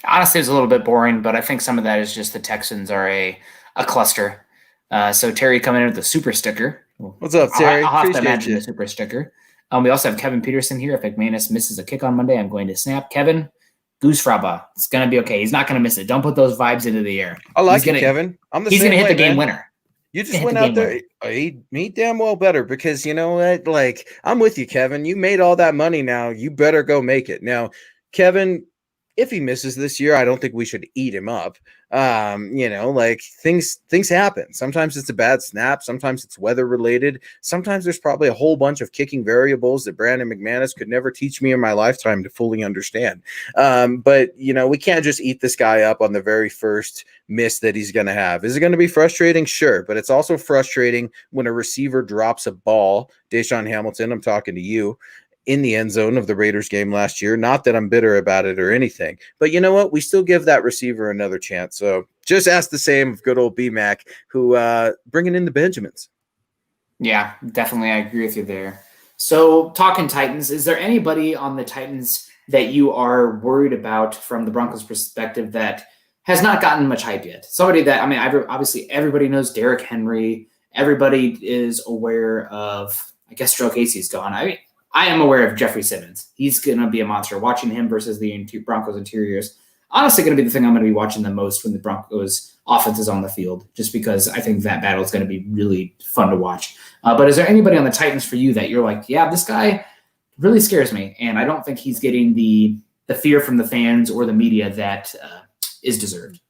Honestly, it's a little bit boring, but I think some of that is just the Texans are a cluster. So Terry coming in with the super sticker. What's up, Terry? I'll have to imagine the super sticker. We also have Kevin Peterson here. If McManus misses a kick on Monday, I'm going to snap. Kevin, Goose Fraba. It's going to be okay. He's not going to miss it. Don't put those vibes into the air. I like it, Kevin. He's going to hit the game winner. You just went out there. He damn well better, because you know what? Like, I'm with you, Kevin. You made all that money now. You better go make it. Now, Kevin, if he misses this year, I don't think we should eat him up. You know, like things happen. Sometimes it's a bad snap. Sometimes it's weather related. Sometimes there's probably a whole bunch of kicking variables that Brandon McManus could never teach me in my lifetime to fully understand. But, you know, we can't just eat this guy up on the very first miss that he's going to have. Is it going to be frustrating? Sure. But it's also frustrating when a receiver drops a ball. Deshaun Hamilton, I'm talking to you, in the end zone of the Raiders game last year. Not that I'm bitter about it or anything, but you know what? We still give that receiver another chance. So just ask the same of good old B-Mac, who bringing in the Benjamins. Yeah, definitely. I agree with you there. So talking Titans, is there anybody on the Titans that you are worried about from the Broncos perspective that has not gotten much hype yet? Somebody that, I mean, obviously everybody knows Derrick Henry. Everybody is aware of, I guess, Joe Casey's gone. I am aware of Jeffrey Simmons. He's going to be a monster. Watching him versus the Broncos interiors, honestly, going to be the thing I'm going to be watching the most when the Broncos offense is on the field, just because I think that battle is going to be really fun to watch. But is there anybody on the Titans for you that you're like, yeah, this guy really scares me. And I don't think he's getting the fear from the fans or the media that is deserved.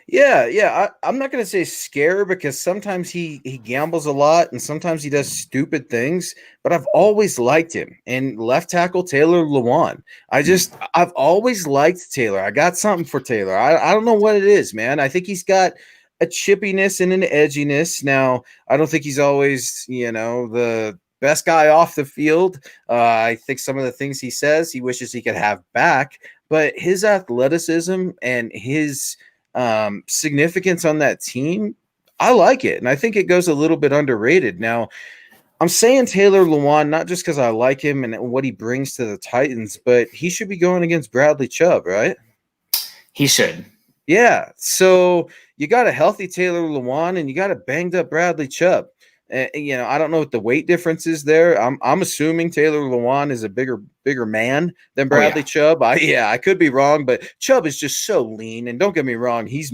Yeah. I'm not going to say scare because sometimes he gambles a lot and sometimes he does stupid things, but I've always liked him. And left tackle Taylor Lewan, I've always liked Taylor. I got something for Taylor. I don't know what it is, man. I think he's got a chippiness and an edginess. Now, I don't think he's always, the best guy off the field. I think some of the things he says, he wishes he could have back, but his athleticism and his significance on that team, I like it. And I think it goes a little bit underrated. Now, I'm saying Taylor Lewan, not just because I like him and what he brings to the Titans, but he should be going against Bradley Chubb, right? He should. Yeah. So you got a healthy Taylor Lewan and you got a banged up Bradley Chubb. I don't know what the weight difference is there. I'm assuming Taylor Lewan is a bigger man than Bradley Chubb. I could be wrong, but Chubb is just so lean. And don't get me wrong, he's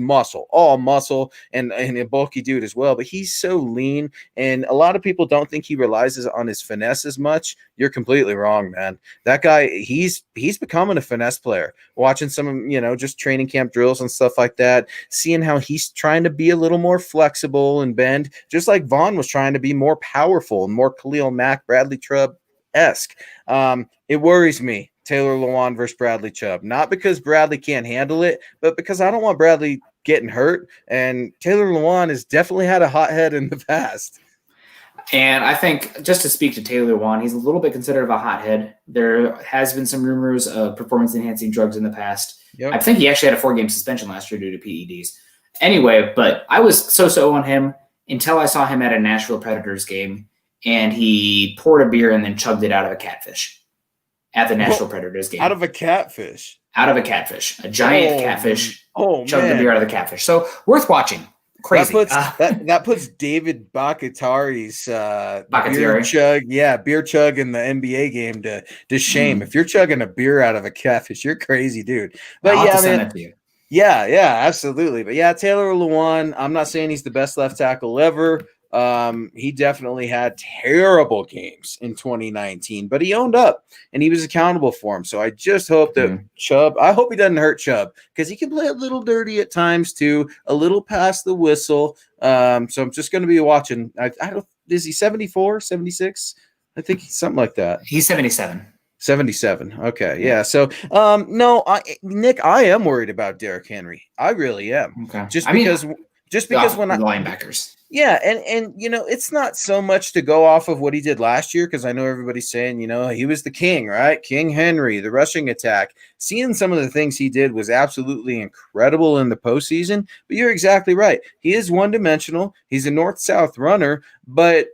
all muscle and a bulky dude as well. But he's so lean, and a lot of people don't think he relies on his finesse as much. You're completely wrong, man. That guy, he's becoming a finesse player. Watching some, just training camp drills and stuff like that, seeing how he's trying to be a little more flexible and bend, just like Vaughn was trying to be more powerful and more Khalil Mack, Bradley Chubb-esque. It worries me, Taylor Lewan versus Bradley Chubb, not because Bradley can't handle it, but because I don't want Bradley getting hurt. And Taylor Lewan has definitely had a hot head in the past. And I think, just to speak to Taylor Lewan, he's a little bit considered of a hothead. There has been some rumors of performance-enhancing drugs in the past. Yep. I think he actually had a 4-game suspension last year due to PEDs. Anyway, but I was so on him until I saw him at a Nashville Predators game, and he poured a beer and then chugged it out of a catfish at the Nashville Predators game. Out of a catfish? Out of a catfish. A giant catfish. Chugged the beer out of the catfish. So, worth watching. Crazy. That puts David Bakhtiari's beer chug in the NBA game to shame. If you're chugging a beer out of a catfish, you're crazy, dude. But man. Yeah, absolutely. But yeah, Taylor Lewan, I'm not saying he's the best left tackle ever. He definitely had terrible games in 2019, but he owned up and he was accountable for him. So I just hope that Chubb, I hope he doesn't hurt Chubb because he can play a little dirty at times too, a little past the whistle. So I'm just going to be watching. I don't, is he 74, 76? I think he's something like that. He's 77. 77. Okay. Yeah. So, no, Nick, I am worried about Derrick Henry. I really am. Okay. Just because when the linebackers. Yeah, and it's not so much to go off of what he did last year because I know everybody's saying, he was the king, right? King Henry, the rushing attack. Seeing some of the things he did was absolutely incredible in the postseason. But you're exactly right. He is one-dimensional. He's a north-south runner. But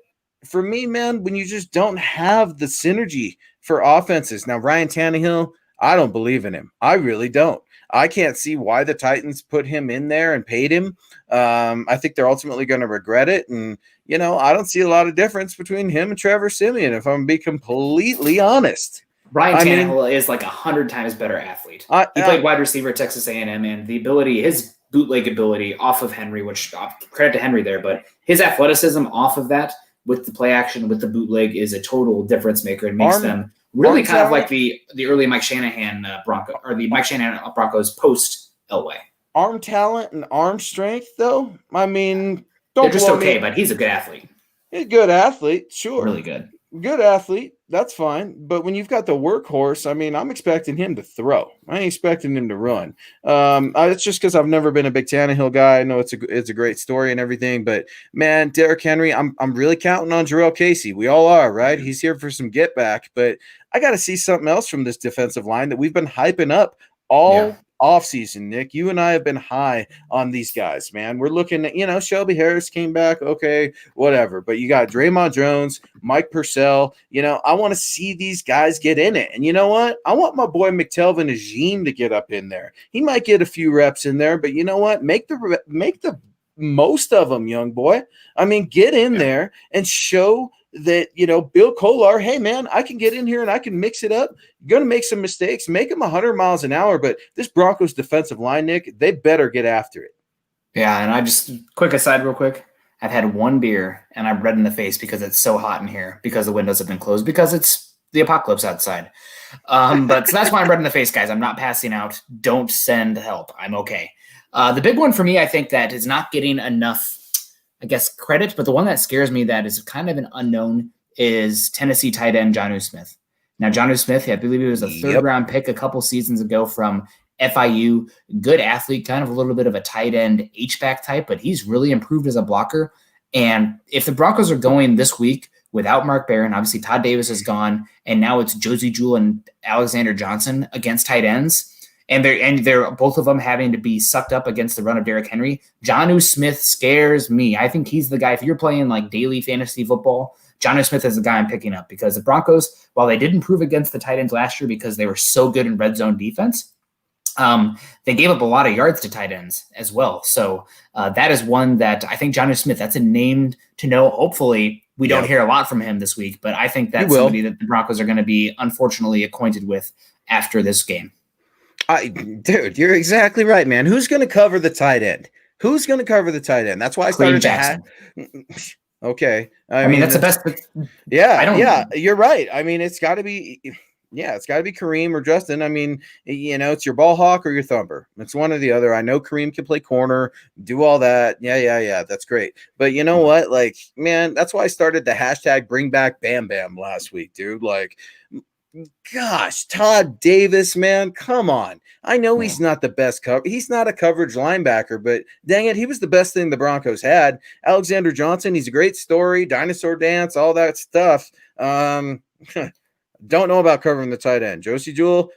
for me, man, when you just don't have the synergy for offenses. Now, Ryan Tannehill, I don't believe in him. I really don't. I can't see why the Titans put him in there and paid him. I think they're ultimately going to regret it. And, I don't see a lot of difference between him and Trevor Siemian, if I'm going to be completely honest. Ryan Tannehill is like 100 times better athlete. He played wide receiver at Texas A&M, and the ability, his bootleg ability off of Henry, which credit to Henry there, but his athleticism off of that with the play action, with the bootleg is a total difference maker and makes them really kind of like the early Mike Shanahan Broncos post Elway. Arm talent and arm strength, though. I mean, they're just okay, but he's a good athlete. He's a good athlete, sure. Really good. Good athlete, that's fine. But when you've got the workhorse, I mean, I'm expecting him to throw. I ain't expecting him to run. It's just because I've never been a big Tannehill guy. I know it's a great story and everything, but man, Derrick Henry, I'm really counting on Jarrell Casey. We all are, right? He's here for some get back, but I got to see something else from this defensive line that we've been hyping up all offseason. Nick, you and I have been high on these guys, man. We're looking at, Shelby Harris came back. Okay, whatever. But you got Draymond Jones, Mike Purcell. I want to see these guys get in it. And you know what? I want my boy McTelvin Agim to get up in there. He might get a few reps in there, but you know what? Make the most of them, young boy. I mean, get in there and show that, Bill Kolar, hey, man, I can get in here and I can mix it up. You're going to make some mistakes, make them 100 miles an hour, but this Broncos defensive line, Nick, they better get after it. Yeah, and I just, quick aside real quick, I've had one beer and I'm red in the face because it's so hot in here because the windows have been closed because it's the apocalypse outside. But so that's why I'm red in the face, guys. I'm not passing out. Don't send help. I'm okay. The big one for me, I think that is not getting enough, I guess, credit, but the one that scares me that is kind of an unknown is Tennessee tight end Jonnu Smith. Now, Jonnu Smith, I believe he was a third-round pick a couple seasons ago from FIU. Good athlete, kind of a little bit of a tight end H-back type, but he's really improved as a blocker. And if the Broncos are going this week without Mark Barron, obviously Todd Davis is gone, and now it's Josie Jewell and Alexander Johnson against tight ends, and they're both of them having to be sucked up against the run of Derrick Henry. Jonnu Smith scares me. I think he's the guy. If you're playing like daily fantasy football, Jonnu Smith is the guy I'm picking up, because the Broncos, while they did improve against the tight ends last year because they were so good in red zone defense, they gave up a lot of yards to tight ends as well. So that is one that I think Jonnu Smith, that's a name to know. Hopefully we don't hear a lot from him this week, but I think that's somebody that the Broncos are going to be unfortunately acquainted with after this game. Dude, you're exactly right, man. Who's going to cover the tight end? Who's going to cover the tight end? That's why I started Okay. I mean, that's the best. Yeah, you're right. I mean, it's got to be Kareem or Justin. I mean, it's your ball hawk or your thumper. It's one or the other. I know Kareem can play corner, do all that. Yeah. That's great. But you know what? Like, man, that's why I started the hashtag bring back Bam Bam last week, dude. Like, gosh, Todd Davis, man, come on. I know he's not the best cover. He's not a coverage linebacker, but dang it, he was the best thing the Broncos had. Alexander Johnson, he's a great story, dinosaur dance, all that stuff. Don't know about covering the tight end. Josie Jewell,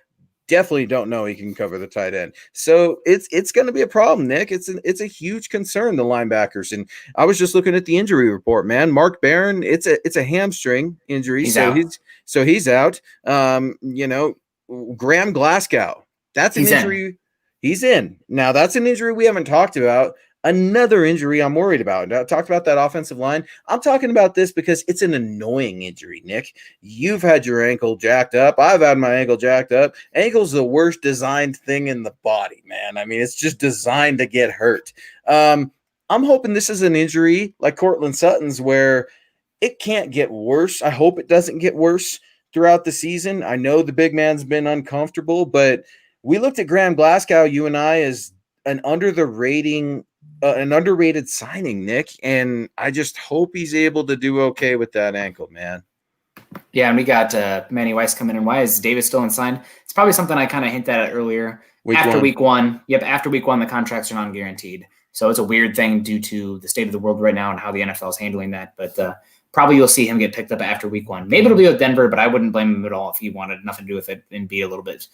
definitely don't know he can cover the tight end. So it's going to be a problem, Nick. It's a huge concern, the linebackers. And I was just looking at the injury report, man. Mark Barron, it's a hamstring injury, he's out. Graham Glasgow, that's an injury. He's in. Now, that's an injury we haven't talked about. Another injury I'm worried about. I talked about that offensive line. I'm talking about this because it's an annoying injury, Nick. You've had your ankle jacked up. I've had my ankle jacked up. Ankle's the worst designed thing in the body, man. I mean, it's just designed to get hurt. I'm hoping this is an injury like Cortland Sutton's where it can't get worse. I hope it doesn't get worse throughout the season. I know the big man's been uncomfortable, but we looked at Graham Glasgow, you and I, as an underrated signing, Nick, and I just hope he's able to do okay with that ankle, man. Yeah, and we got Manny Weiss coming in. Why is Davis still unsigned? It's probably something I kind of hinted at earlier. Week one. Yep, after week one, the contracts are non-guaranteed. So it's a weird thing due to the state of the world right now and how the NFL is handling that. But probably you'll see him get picked up after week one. Maybe it'll be with Denver, but I wouldn't blame him at all if he wanted nothing to do with it and be a little bit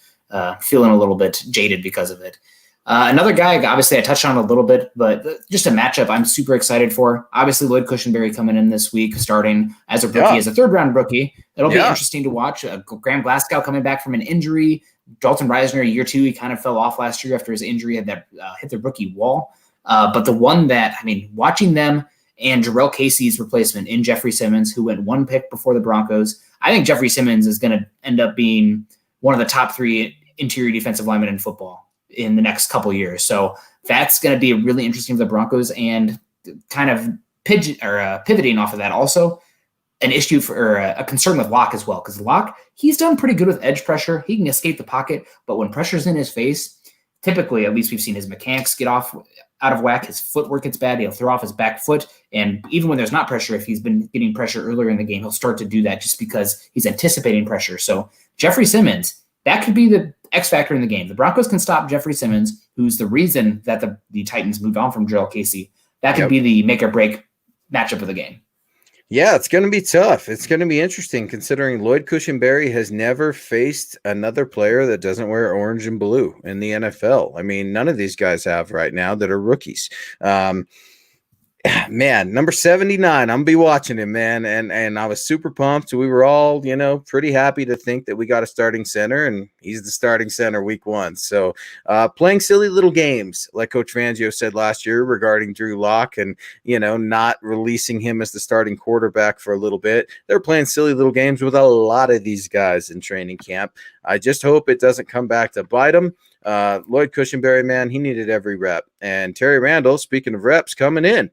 feeling a little bit jaded because of it. Another guy, obviously, I touched on a little bit, but just a matchup I'm super excited for. Obviously, Lloyd Cushenberry coming in this week, starting as a rookie, as a third-round rookie. It'll be interesting to watch. Graham Glasgow coming back from an injury. Dalton Reisner, year two, he kind of fell off last year after his injury had that hit the rookie wall. But the one that, I mean, watching them and Jarrell Casey's replacement in Jeffrey Simmons, who went one pick before the Broncos, I think Jeffrey Simmons is going to end up being one of the top three interior defensive linemen in football in the next couple years. So that's going to be really interesting for the Broncos, and kind of pivoting off of that also an issue for a concern with Locke as well. Because Locke, he's done pretty good with edge pressure. He can escape the pocket, but when pressure's in his face, typically, at least we've seen his mechanics get out of whack. His footwork gets bad. He'll throw off his back foot. And even when there's not pressure, if he's been getting pressure earlier in the game, he'll start to do that just because he's anticipating pressure. So Jeffrey Simmons, that could be the X factor in the game. The Broncos can stop Jeffrey Simmons, who's the reason that the Titans moved on from Jarrell Casey. That could be the make or break matchup of the game. Yeah, it's going to be tough. It's going to be interesting considering Lloyd Cushenberry has never faced another player that doesn't wear orange and blue in the NFL. I mean, none of these guys have right now that are rookies. Man, number 79, I'm gonna be watching him, man, and I was super pumped. We were all, pretty happy to think that we got a starting center, and he's the starting center week one. So playing silly little games, like Coach Fangio said last year regarding Drew Lock, and not releasing him as the starting quarterback for a little bit. They're playing silly little games with a lot of these guys in training camp. I just hope it doesn't come back to bite them. Lloyd Cushenberry, man, he needed every rep. And Terry Randall, speaking of reps, coming in.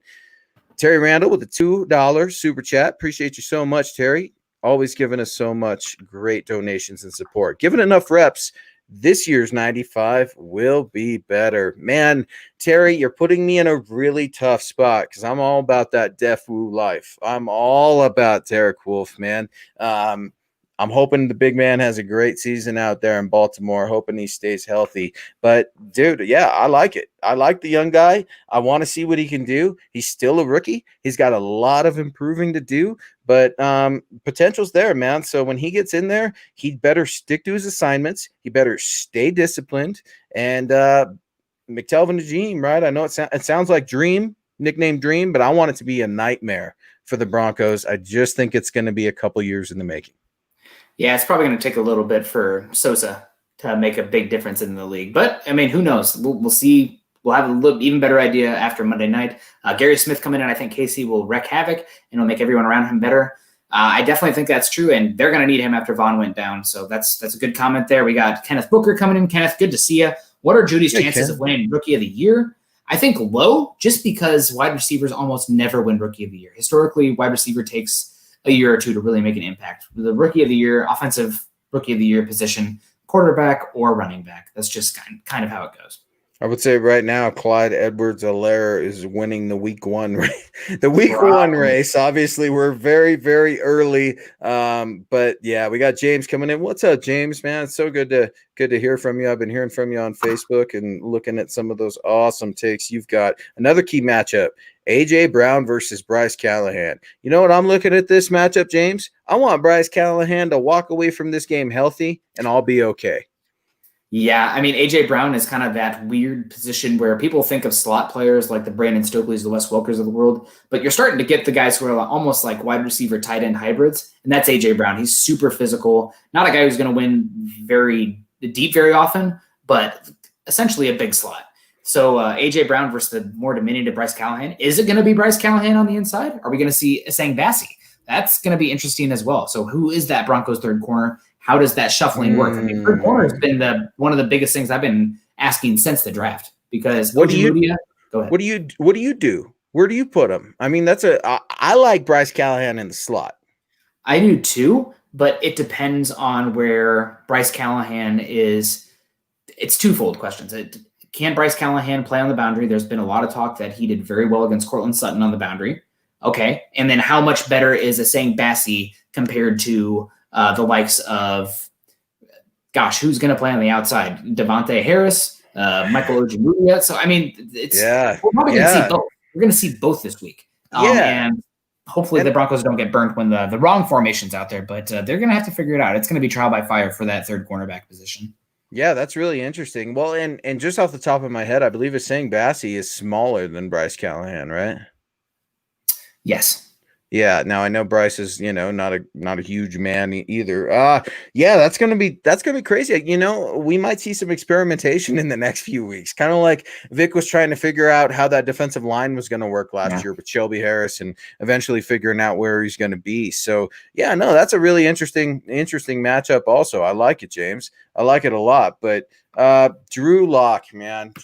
Terry Randall with a $2 super chat. Appreciate you so much, Terry. Always giving us so much great donations and support. Given enough reps, this year's 95 will be better. Man, Terry, you're putting me in a really tough spot because I'm all about that Def Woo life. I'm all about Derek Wolfe, man. I'm hoping the big man has a great season out there in Baltimore, hoping he stays healthy. But, dude, yeah, I like it. I like the young guy. I want to see what he can do. He's still a rookie. He's got a lot of improving to do, but potential's there, man. So when he gets in there, he better stick to his assignments. He better stay disciplined. And McTelvin Dream, right? I know it sounds like Dream, nickname Dream, but I want it to be a nightmare for the Broncos. I just think it's going to be a couple years in the making. Yeah, it's probably going to take a little bit for Sosa to make a big difference in the league. But, I mean, who knows? We'll see. We'll have a even better idea after Monday night. Gary Smith coming in, I think Casey will wreak havoc, and it'll make everyone around him better. I definitely think that's true, and they're going to need him after Vaughn went down. So that's a good comment there. We got Kenneth Booker coming in. Kenneth, good to see you. What are Judy's chances of winning Rookie of the Year? I think low, just because wide receivers almost never win Rookie of the Year. Historically, wide receiver takes a year or two to really make an impact. The Rookie of the Year, offensive Rookie of the Year position, quarterback or running back. That's just kind of how it goes. I would say right now, Clyde Edwards-Helaire is winning the week one race. The week one race. Obviously, we're very, very early. But yeah, we got James coming in. What's up, James, man? It's so good to hear from you. I've been hearing from you on Facebook and looking at some of those awesome takes you've got. Another key matchup, A.J. Brown versus Bryce Callahan. You know what I'm looking at this matchup, James? I want Bryce Callahan to walk away from this game healthy, and I'll be okay. Yeah, I mean, A.J. Brown is kind of that weird position where people think of slot players like the Brandon Stokeleys, the Wes Welkers of the world, but you're starting to get the guys who are almost like wide receiver tight end hybrids, and that's A.J. Brown. He's super physical, not a guy who's going to win very deep very often, but essentially a big slot. So A.J. Brown versus the more diminutive Bryce Callahan. Is it going to be Bryce Callahan on the inside? Are we going to see Essang Bassey? That's going to be interesting as well. So who is that Broncos third corner? How does that shuffling work? I mean, third corner has been one of the biggest things I've been asking since the draft. Because what do you go ahead. What do you do? Where do you put him? I mean, I like Bryce Callahan in the slot. I do too, but it depends on where Bryce Callahan is. It's twofold questions. Can Bryce Callahan play on the boundary? There's been a lot of talk that he did very well against Cortland Sutton on the boundary. Okay, and then how much better is Essang Bassey compared to the likes of, who's going to play on the outside? Devontae Harris, Michael Ojemudia. So, I mean, we're probably going to see both. We're going to see both this week. And hopefully the Broncos don't get burnt when the wrong formation's out there, but they're going to have to figure it out. It's going to be trial by fire for that third cornerback position. Yeah, that's really interesting. Well, and just off the top of my head, I believe Essang Bassey is smaller than Bryce Callahan, right? Yes. Yeah. Now I know Bryce is, not a huge man either. Yeah, that's gonna be crazy. We might see some experimentation in the next few weeks. Kind of like Vic was trying to figure out how that defensive line was going to work last year with Shelby Harris, and eventually figuring out where he's going to be. So yeah, no, that's a really interesting matchup. Also, I like it, James. I like it a lot. But Drew Lock, man,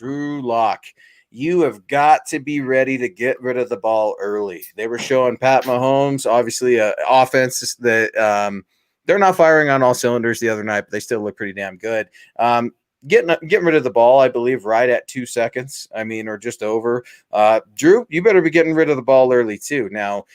you have got to be ready to get rid of the ball early. They were showing Pat Mahomes, obviously, offense that they're not firing on all cylinders the other night, but they still look pretty damn good. Getting rid of the ball, I believe, right at 2 seconds. I mean, or just over. Drew, you better be getting rid of the ball early too. Now,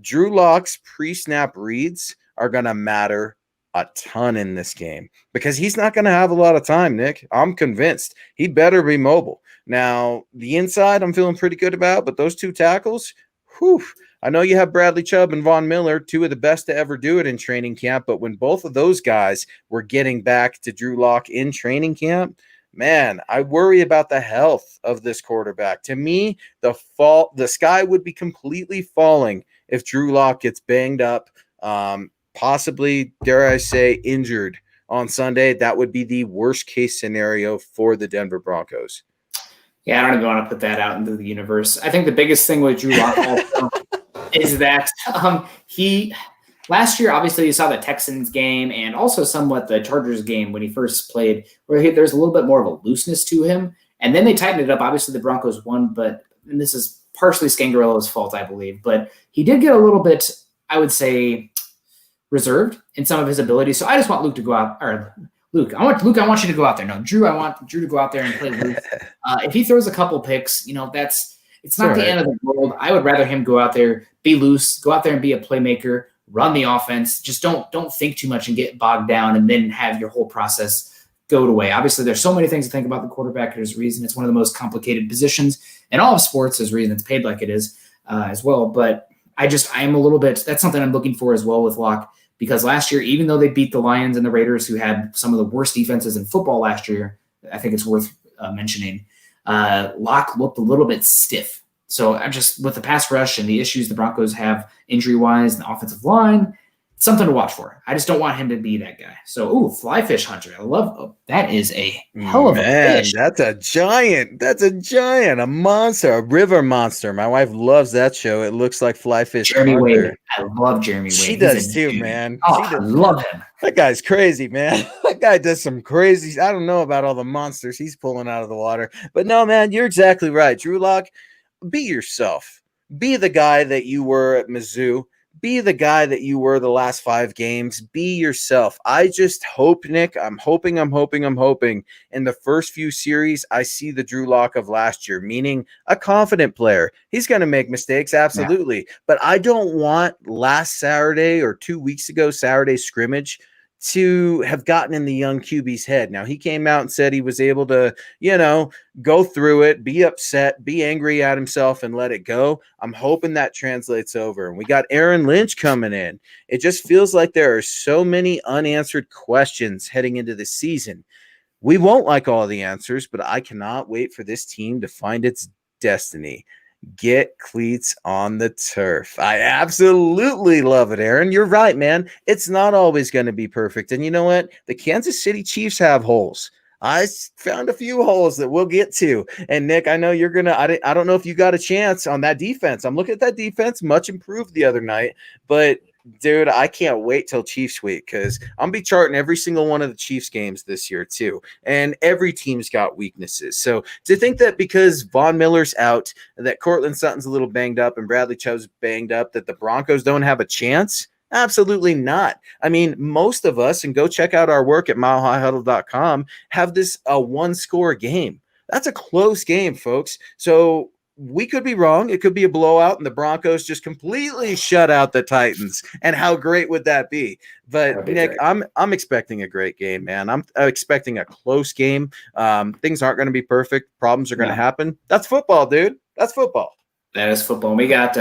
Drew Lock's pre-snap reads are going to matter a ton in this game because he's not going to have a lot of time, Nick. I'm convinced he better be mobile. Now, the inside I'm feeling pretty good about, but those two tackles, I know you have Bradley Chubb and Von Miller, two of the best to ever do it in training camp, but when both of those guys were getting back to Drew Lock in training camp, man, I worry about the health of this quarterback. To me, the sky would be completely falling if Drew Lock gets banged up, possibly, dare I say, injured on Sunday. That would be the worst case scenario for the Denver Broncos. Yeah, I don't even want to put that out into the universe. I think the biggest thing with Drew Lock also is that he last year, obviously, you saw the Texans game and also somewhat the Chargers game when he first played, where there's a little bit more of a looseness to him. And then they tightened it up. Obviously, the Broncos won, and this is partially Scangarillo's fault, I believe. But he did get a little bit, I would say, reserved in some of his abilities. So I just want Luke to go out, or Luke, I want you to go out there. No, Drew, I want Drew to go out there and play Luke. If he throws a couple picks, it's not the end of the world. I would rather him go out there, be loose, go out there and be a playmaker, run the offense. Just don't think too much and get bogged down and then have your whole process go away. Obviously, there's so many things to think about the quarterback. There's a reason it's one of the most complicated positions in all of sports. There's a reason it's paid like it is as well. But I am a little bit – that's something I'm looking for as well with Locke, because last year, even though they beat the Lions and the Raiders, who had some of the worst defenses in football last year, I think it's worth mentioning, Locke looked a little bit stiff. So with the pass rush and the issues the Broncos have injury-wise and the offensive line, something to watch for. I just don't want him to be that guy. So, fly fish hunter. I love that is a hell of a fish. That's a giant. A monster, a river monster. My wife loves that show. It looks like fly fish Jeremy hunter. Wade. I love Jeremy Wade. She does too, man. I love him. That guy's crazy, man. That guy does some crazy. I don't know about all the monsters he's pulling out of the water. But no, man, you're exactly right. Drew Lock, be yourself. Be the guy that you were at Mizzou. Be the guy that you were the last 5 games. Be yourself. I just hope, Nick, I'm hoping in the first few series, I see the Drew Lock of last year, meaning a confident player. He's going to make mistakes, absolutely. Yeah. But I don't want last Saturday or 2 weeks ago, Saturday scrimmage, to have gotten in the young QB's head. Now, he came out and said he was able to, go through it, be upset, be angry at himself, and let it go. I'm hoping that translates over. And we got Aaron Lynch coming in. It just feels like there are so many unanswered questions heading into the season. We won't like all the answers, but I cannot wait for this team to find its destiny. Get cleats on the turf. I absolutely love it, Aaron. You're right, man. It's not always going to be perfect. And you know what? The Kansas City Chiefs have holes. I found a few holes that we'll get to. And Nick, I know you're going to, I don't know if you got a chance on that defense. I'm looking at that defense, much improved the other night, but dude, I can't wait till Chiefs week, because I'm be charting every single one of the Chiefs games this year too. And every team's got weaknesses. So to think that because Von Miller's out, that Cortland Sutton's a little banged up and Bradley Chubb's banged up, that the Broncos don't have a chance? Absolutely not. I mean, most of us, and go check out our work at milehighhuddle.com, have this a 1-score game. That's a close game, folks. So we could be wrong. It could be a blowout and the Broncos just completely shut out the Titans. And how great would that be? But Nick, great. I'm expecting a great game, man. I'm expecting a close game. Things aren't going to be perfect. Problems are going to happen. That's football, dude. That's football. That is football. And we got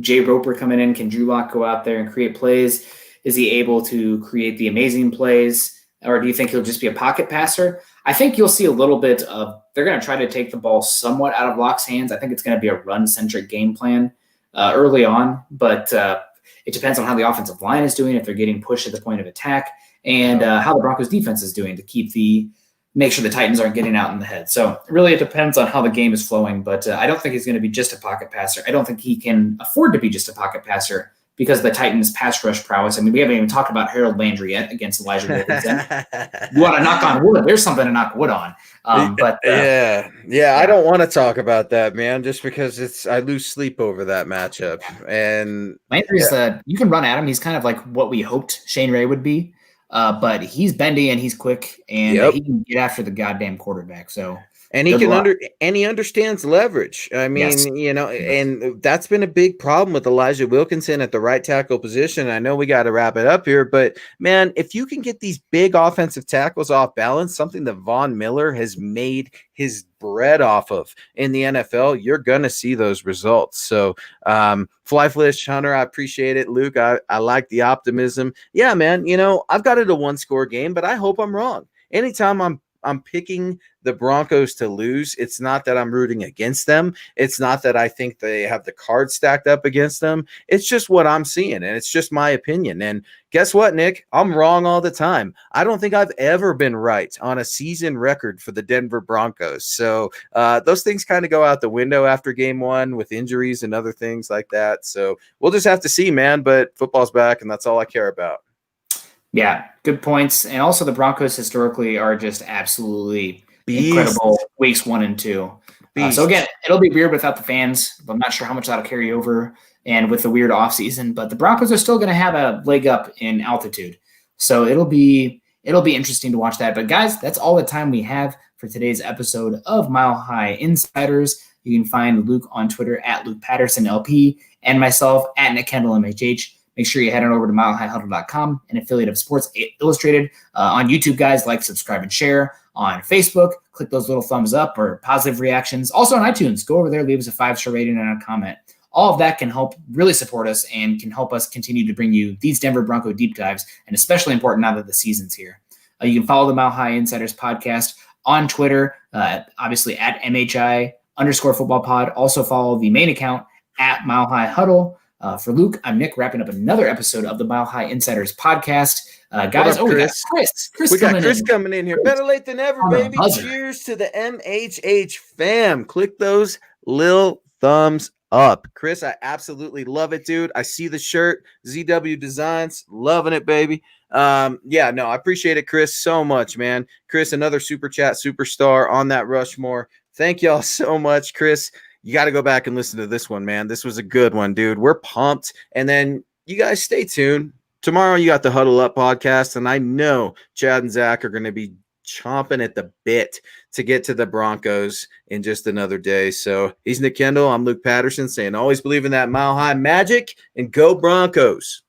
Jay Roper coming in. Can Drew Lock go out there and create plays? Is he able to create the amazing plays? Or do you think he'll just be a pocket passer? I think you'll see a little bit of – they're going to try to take the ball somewhat out of Lock's hands. I think it's going to be a run-centric game plan early on. But it depends on how the offensive line is doing, if they're getting pushed at the point of attack, and how the Broncos defense is doing to make sure the Titans aren't getting out in the head. So really it depends on how the game is flowing, but I don't think he's going to be just a pocket passer. I don't think he can afford to be just a pocket passer because of the Titans' pass rush prowess. I mean, we haven't even talked about Harold Landry yet against Elijah Wilkinson. You want to knock on wood? There's something to knock wood on. I don't want to talk about that, man, just because I lose sleep over that matchup. And Landry's you can run at him. He's kind of like what we hoped Shane Ray would be. But he's bendy and he's quick, and he can get after the goddamn quarterback. So, and he understands leverage. I mean, and that's been a big problem with Elijah Wilkinson at the right tackle position. I know we got to wrap it up here, but man, if you can get these big offensive tackles off balance, something that Von Miller has made his bread off of in the NFL, you're going to see those results. So, Fly Fish Hunter, I appreciate it. Luke, I like the optimism. Yeah, man, I've got it a 1-score game, but I hope I'm wrong. Anytime I'm picking the Broncos to lose, it's not that I'm rooting against them. It's not that I think they have the cards stacked up against them. It's just what I'm seeing, and it's just my opinion. And guess what, Nick? I'm wrong all the time. I don't think I've ever been right on a season record for the Denver Broncos. So those things kind of go out the window after game 1 with injuries and other things like that. So we'll just have to see, man. But football's back, and that's all I care about. Yeah, good points. And also the Broncos historically are just absolutely incredible weeks 1 and 2. Beast. So again, it'll be weird without the fans. I'm not sure how much that'll carry over and with the weird offseason, but the Broncos are still going to have a leg up in altitude. So it'll be interesting to watch that. But guys, that's all the time we have for today's episode of Mile High Insiders. You can find Luke on Twitter at Luke Patterson LP and myself at Nick Kendell MHH. Make sure you head on over to milehighhuddle.com, an affiliate of Sports Illustrated. On YouTube, guys, like, subscribe, and share. On Facebook, click those little thumbs up or positive reactions. Also on iTunes, go over there, leave us a 5-star rating and a comment. All of that can help really support us and can help us continue to bring you these Denver Bronco deep dives, and especially important now that the season's here. You can follow the Mile High Insiders podcast on Twitter, obviously at MHI_football pod. Also follow the main account at Mile High Huddle. For Luke, I'm Nick, wrapping up another episode of the Mile High Insiders podcast. Guys, up, we got Chris? Chris. We got Chris coming in here. Better late than ever, On the baby. buzzer. Cheers to the MHH fam. Click those little thumbs up. Chris, I absolutely love it, dude. I see the shirt, ZW Designs, loving it, baby. I appreciate it, Chris, so much, man. Chris, another super chat superstar on that Rushmore. Thank y'all so much, Chris. You got to go back and listen to this one, man. This was a good one, dude. We're pumped. And then you guys stay tuned. Tomorrow you got the Huddle Up podcast, and I know Chad and Zach are going to be chomping at the bit to get to the Broncos in just another day. So he's Nick Kendell. I'm Luke Patterson saying always believe in that Mile High magic and go Broncos.